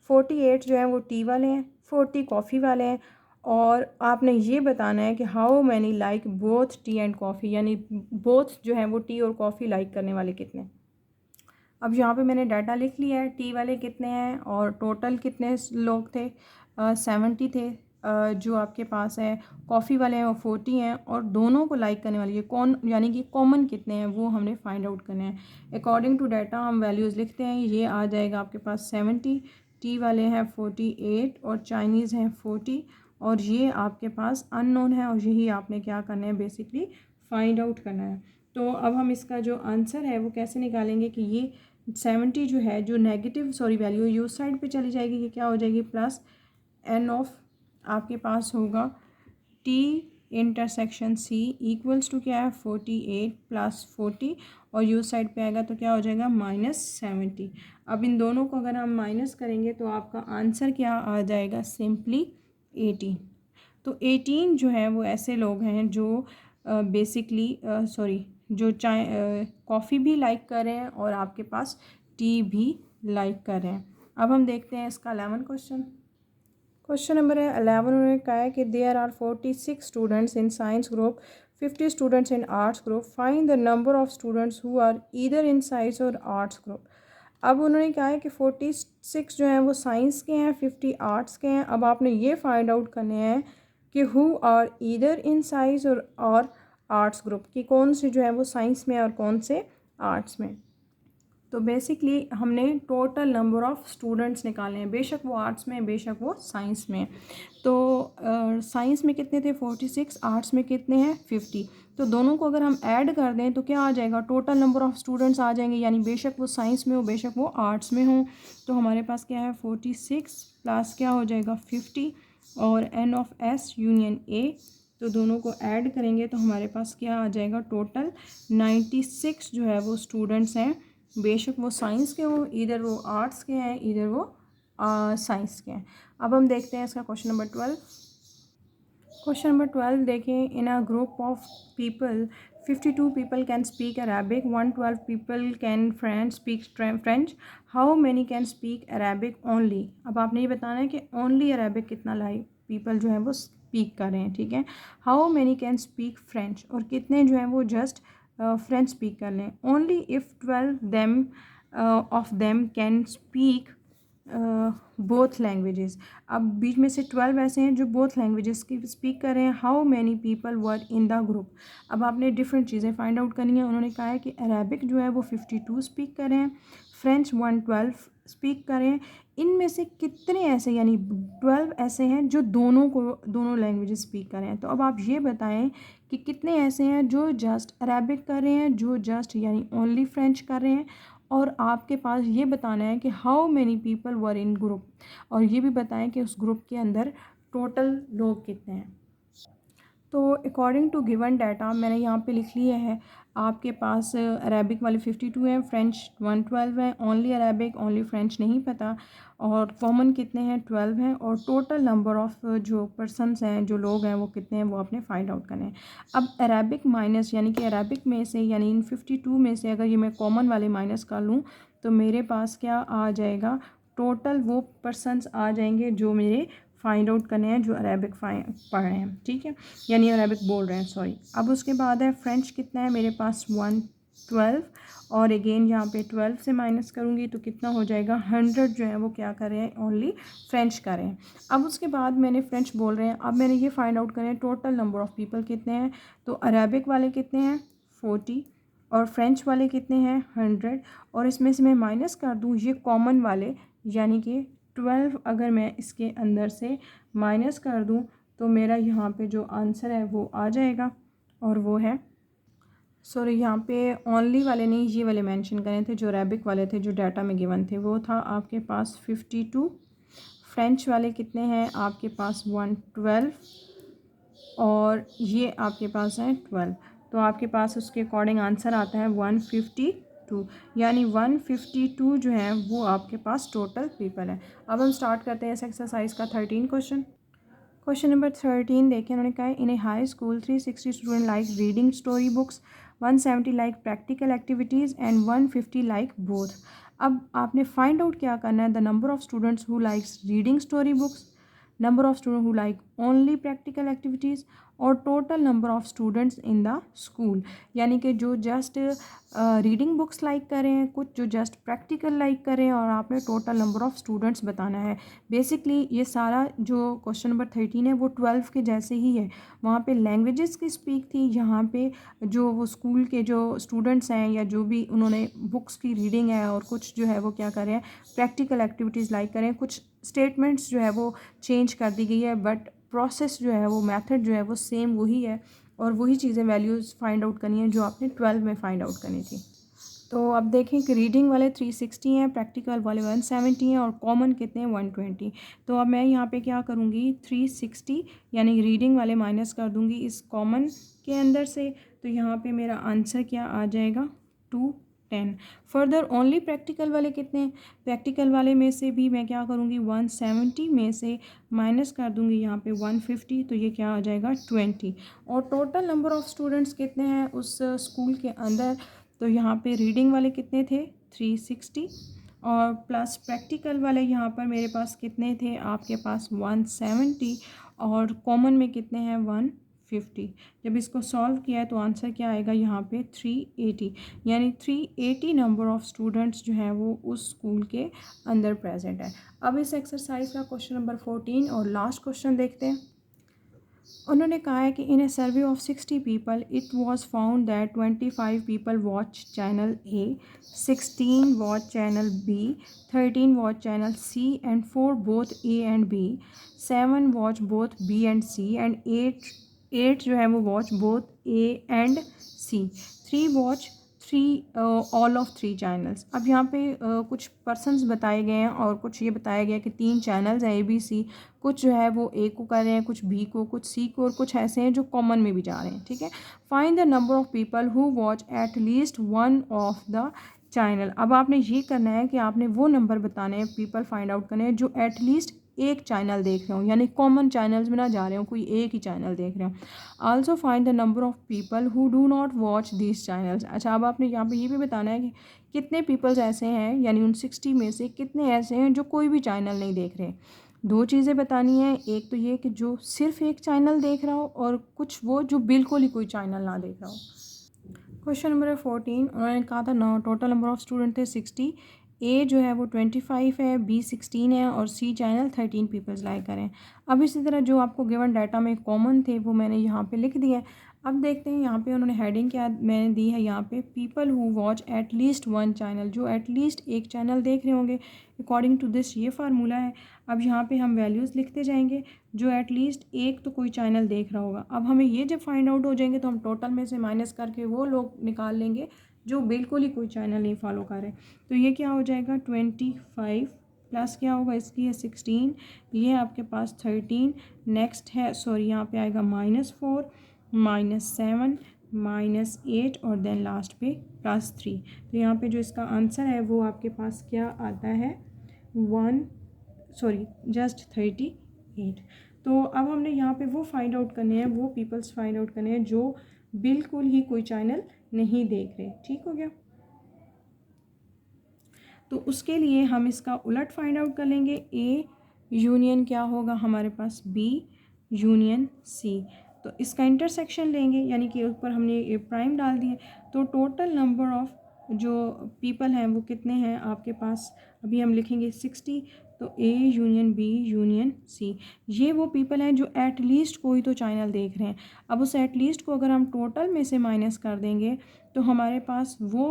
48 जो हैं वो टी वाले हैं, 40 कॉफ़ी वाले हैं, और आपने ये बताना है कि how many like both tea and coffee, यानी बोथ जो हैं वो टी और कॉफ़ी लाइक करने वाले कितने। अब यहाँ पे मैंने डाटा लिख लिया है, टी वाले कितने हैं और टोटल कितने लोग थे, 70 थे। जो आपके पास है कॉफ़ी वाले हैं वो 40 हैं, और दोनों को लाइक करने वाली है कौन, यानी कि कॉमन कितने हैं वो हमने फाइंड आउट करने हैं। अकॉर्डिंग टू डाटा हम वैल्यूज़ लिखते हैं। ये आ जाएगा आपके पास 70, टी वाले हैं 48 और चाइनीज़ हैं 40, और ये आपके पास अननोन है, और यही आपने क्या करना है बेसिकली फाइंड आउट करना है। तो अब हम इसका जो आंसर है वो कैसे निकालेंगे कि ये 70 जो है, जो नेगेटिव वैल्यू ये उस साइड पे चली जाएगी, ये क्या हो जाएगी प्लस एन ऑफ आपके पास होगा T intersection C equals to क्या है 48 + 40, और यू साइड पे आएगा तो क्या हो जाएगा -70। अब इन दोनों को अगर हम माइनस करेंगे तो आपका आंसर क्या आ जाएगा सिंपली 18। तो 18 जो है वो ऐसे लोग हैं जो बेसिकली जो चाय कॉफ़ी भी लाइक कर रहे हैं और आपके पास टी भी लाइक कर रहे हैं। अब हम देखते हैं इसका 11 क्वेश्चन। क्वेश्चन नंबर है 11। उन्होंने कहा है कि there are 46 students in science group, 50 students in arts group, find the number of students who are either in science और आर्ट्स ग्रुप। अब उन्होंने कहा है कि 46 जो हैं वो साइंस के हैं, 50 आर्ट्स के हैं। अब आपने ये फाइंड आउट करने हैं कि who are either in science और आर्ट्स ग्रुप, की कौन से जो है वो साइंस में और कौन से आर्ट्स में। तो बेसिकली हमने टोटल नंबर ऑफ़ स्टूडेंट्स निकाले हैं, बेशक वो आर्ट्स में बेशक वो साइंस में। तो साइंस में कितने थे 46, आर्ट्स में कितने हैं 50। तो दोनों को अगर हम ऐड कर दें तो क्या आ जाएगा, टोटल नंबर ऑफ़ स्टूडेंट्स आ जाएंगे, यानी बेशक वो साइंस में हो बेशक वो आर्ट्स में हो। तो हमारे पास क्या है 46 प्लस क्या हो जाएगा 50 और n of S union A, तो दोनों को ऐड करेंगे तो हमारे पास क्या आ जाएगा टोटल 96 जो है वो स्टूडेंट्स हैं, बेशक वो साइंस के हों, इधर वो आर्ट्स के हैं इधर वो साइंस के हैं। अब हम देखते हैं इसका क्वेश्चन नंबर 12। क्वेश्चन नंबर 12 देखें, in a group of people 52 people can speak Arabic, 112 people can speak French, how many can speak Arabic only. अब आपने ये बताना है कि ओनली अरेबिक कितना लाइक पीपल जो है वो स्पीक कर रहे हैं, ठीक है। How many can speak French, और कितने जो हैं वो जस्ट फ्रेंच स्पीक कर लें। Only if 12 them of them can speak both languages. अब बीच में से 12 ऐसे हैं जो बोथ लैंग्वेजेस की स्पीक कर रहे हैं। How many people were in the group. अब आपने डिफरेंट चीज़ें फाइंड आउट करनी है। उन्होंने कहा है कि अरेबिक जो है वो 52 स्पीक कर रहे हैं, फ्रेंच 112 स्पीक कर रहे हैं। इनमें से कितने ऐसे यानी 12 ऐसे हैं जो दोनों लैंग्वेजेस स्पीक कर रहे हैं। तो अब आप ये बताएं कि कितने ऐसे हैं जो जस्ट अरेबिक कर रहे हैं, जो जस्ट यानी ओनली फ्रेंच कर रहे हैं। और आपके पास ये बताना है कि how many people were in group, और ये भी बताएं कि उस ग्रुप के अंदर टोटल लोग कितने हैं। तो अकॉर्डिंग टू गिवन डाटा मैंने यहाँ पे लिख लिया है। आपके पास अरेबिक वाले 52 हैं, फ्रेंच 112 हैं, ओनली अरेबिक ओनली फ्रेंच नहीं पता, और कॉमन कितने हैं 12 हैं, और टोटल नंबर ऑफ़ जो पर्सनस हैं जो लोग हैं वो कितने हैं वो आपने फाइंड आउट करने हैं। अब अरेबिक माइनस यानी कि अरेबिक में से यानी इन 52 में से अगर ये मैं कॉमन वाले माइनस कर लूँ तो मेरे पास क्या आ जाएगा, टोटल वो पर्सनस आ जाएंगे जो मेरे फाइंड आउट करने हैं जो अरेबिक पढ़ रहे हैं, ठीक है, यानी अरेबिक बोल रहे हैं, सॉरी। अब उसके बाद है फ्रेंच कितना है मेरे पास 112, और अगेन यहाँ पे 12 से माइनस करूँगी तो कितना हो जाएगा 100 जो है वो क्या कर रहे हैं ओनली फ्रेंच कर रहे हैं। अब उसके बाद मैंने फ्रेंच बोल रहे हैं, अब मैंने ये फाइंड आउट करें टोटल नंबर ऑफ़ पीपल कितने हैं। तो अरेबिक वाले कितने हैं 40, और फ्रेंच वाले कितने हैं 100, और इसमें से मैं माइनस कर दूँ ये कॉमन वाले यानी कि 12 अगर मैं इसके अंदर से माइनस कर दूं तो मेरा यहाँ पे जो आंसर है वो आ जाएगा, और वो है, सॉरी यहाँ पे ओनली वाले नहीं ये वाले मेंशन करें थे जो अरेबिक वाले थे जो डाटा में गिवन थे, वो था आपके पास 52। फ्रेंच वाले कितने हैं आपके पास 112, और ये आपके पास है 12। तो आपके पास उसके अकॉर्डिंग आंसर आता है 152, यानी 152 जो है वो आपके पास टोटल पीपल है। अब हम स्टार्ट करते हैं इस एक्सरसाइज का 13 क्वेश्चन। क्वेश्चन नंबर 13 देखें, उन्होंने कहा है in a high school 360 student like reading story books, 170 like practical activities and 150 like both. अब आपने फाइंड आउट क्या करना है, the number of students who likes reading story books, number of student who like only practical activities, और total number of students in the school, यानी कि जो just reading books like करें, कुछ जो जस्ट प्रैक्टिकल लाइक करें, और आपने टोटल नंबर ऑफ़ स्टूडेंट्स बताना है। बेसिकली ये सारा जो क्वेश्चन नंबर 13 है वो 12 के जैसे ही है। वहाँ पे लैंग्वेजेस की स्पीक थी, यहाँ पे जो वो स्कूल के जो स्टूडेंट्स हैं या जो भी उन्होंने बुक्स की रीडिंग है, और कुछ जो है वो क्या कर रहे हैं प्रैक्टिकल एक्टिविटीज़ लाइक करें। कुछ स्टेटमेंट्स जो है वो चेंज कर दी गई है, बट प्रोसेस जो है वो मेथड जो है वो सेम वही है, और वही चीज़ें वैल्यूज़ फाइंड आउट करनी है जो आपने 12 में फाइंड आउट करनी थी। तो अब देखें कि रीडिंग वाले 360 हैं, प्रैक्टिकल वाले 170 हैं, और कॉमन कितने हैं 120। तो अब मैं यहाँ पे क्या करूँगी 360 यानी रीडिंग वाले माइनस कर दूँगी इस कॉमन के अंदर से, तो यहाँ पे मेरा आंसर क्या आ जाएगा 210। फर्दर ओनली प्रैक्टिकल वाले कितने हैं, प्रैक्टिकल वाले में से भी मैं क्या करूँगी 170 में से माइनस कर दूँगी यहाँ पे 150, तो ये क्या आ जाएगा 20। और टोटल नंबर ऑफ़ स्टूडेंट्स कितने हैं उस स्कूल के अंदर, तो यहाँ पे रीडिंग वाले कितने थे 360, और प्लस प्रैक्टिकल वाले यहाँ पर मेरे पास कितने थे आपके पास 170, और कॉमन में कितने हैं 150। जब इसको सॉल्व किया है तो आंसर क्या आएगा यहाँ पे 380, यानी 380 नंबर ऑफ़ स्टूडेंट्स जो हैं वो उस स्कूल के अंदर प्रेजेंट है। अब इस एक्सरसाइज का क्वेश्चन नंबर 14 और लास्ट क्वेश्चन देखते हैं। उन्होंने कहा है कि in a survey of 60 people it was found that 25 people watch channel A, 16 watch channel B, 13 watch channel C and 4 both A and B, 7 watch both B and C and 8 जो है वो watch both A and C, 3 watch 3 all of 3 channels. अब यहाँ पे कुछ persons बताए गए हैं, और कुछ ये बताया गया कि 3 चैनल्स हैं ए बी सी, कुछ जो है वो ए को कर रहे हैं, कुछ बी को, कुछ सी को, और कुछ ऐसे हैं जो कॉमन में भी जा रहे हैं, ठीक है। Find the number of people who watch eight least one of the channel. अब आपने ये करना है कि आपने वो नंबर बताने हैं, पीपल फाइंड आउट करने हैं जो एट लीस्ट एक चैनल देख रहे हो, यानी कॉमन चैनल्स में ना जा रहे हो, कोई एक ही चैनल देख रहे हो। Also find the number of people who do not watch these channels. अच्छा, अब आपने यहाँ पे ये भी बताना है कि कितने पीपल्स ऐसे हैं, यानी उन 60 में से कितने ऐसे हैं जो कोई भी चैनल नहीं देख रहे। दो चीज़ें बतानी है, एक तो ये कि जो सिर्फ एक चैनल देख रहा हो, और कुछ वो जो बिल्कुल ही कोई चैनल ना देख रहा हो। क्वेश्चन नंबर 14 उन्होंने कहा था टोटल नंबर ऑफ़ स्टूडेंट थे 60, ए जो है वो 25 है, बी 16 है और सी चैनल 13 पीपल्स लाइक करें। अब इसी तरह जो आपको गिवन डाटा में कॉमन थे वो मैंने यहाँ पे लिख दिया है। अब देखते हैं यहाँ पे उन्होंने हेडिंग क्या मैंने दी है यहाँ पे, people who watch eight least one channel, जो एट लीस्ट एक चैनल देख रहे होंगे अकॉर्डिंग टू दिस, ये फार्मूला है। अब यहाँ पे हम वैल्यूज़ लिखते जाएंगे, जो एट लीस्ट एक तो कोई चैनल देख रहा होगा। अब हमें ये जब फाइंड आउट हो जाएंगे तो हम टोटल में से माइनस करके वो लोग निकाल लेंगे जो बिल्कुल ही कोई चैनल नहीं फॉलो कर रहे। तो ये क्या हो जाएगा 25 प्लस क्या होगा इसकी है 16, ये आपके पास 13, नेक्स्ट है सॉरी यहाँ पे आएगा -4 -7 -8 और देन लास्ट पे +3। तो यहाँ पे जो इसका आंसर है वो आपके पास क्या आता है जस्ट 38। तो अब हमने यहाँ पे वो फाइंड आउट करने हैं, वो पीपल्स फाइंड आउट करने हैं जो बिल्कुल ही कोई चैनल नहीं देख रहे। ठीक हो गया। तो उसके लिए हम इसका उलट फाइंड आउट कर लेंगे, ए यूनियन क्या होगा हमारे पास, बी यूनियन सी। तो इसका इंटरसेक्शन लेंगे, यानी कि ऊपर हमने ए प्राइम डाल दिए। तो टोटल नंबर ऑफ जो पीपल हैं वो कितने हैं आपके पास, अभी हम लिखेंगे 60। तो A union B union C, ये वो पीपल हैं जो एट लीस्ट कोई तो चैनल देख रहे हैं। अब उस एट लीस्ट को अगर हम टोटल में से माइनस कर देंगे तो हमारे पास वो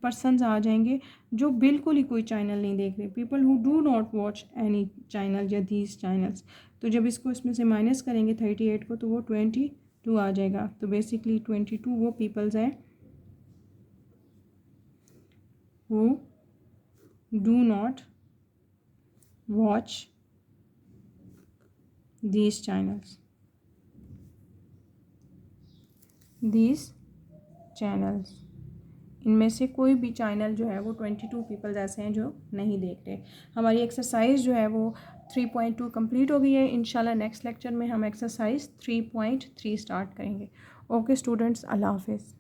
पर्सनस आ जाएंगे जो बिल्कुल ही कोई चैनल नहीं देख रहे, people who do not watch any channel या दीज चैनल्स। तो जब इसको इसमें से माइनस करेंगे 38 को तो वो 22 आ जाएगा। तो बेसिकली 22 वो पीपल्स हैं who do not watch these channels. इनमें से कोई भी चैनल जो है वो 22 पीपल्स ऐसे हैं जो नहीं देख रहे। हमारी एक्सरसाइज जो है वो 3.2 कंप्लीट हो गई है। इंशाल्लाह नेक्स्ट लेक्चर में हम एक्सरसाइज 3.3 स्टार्ट करेंगे। ओके स्टूडेंट्स, अल्लाह हाफिज़।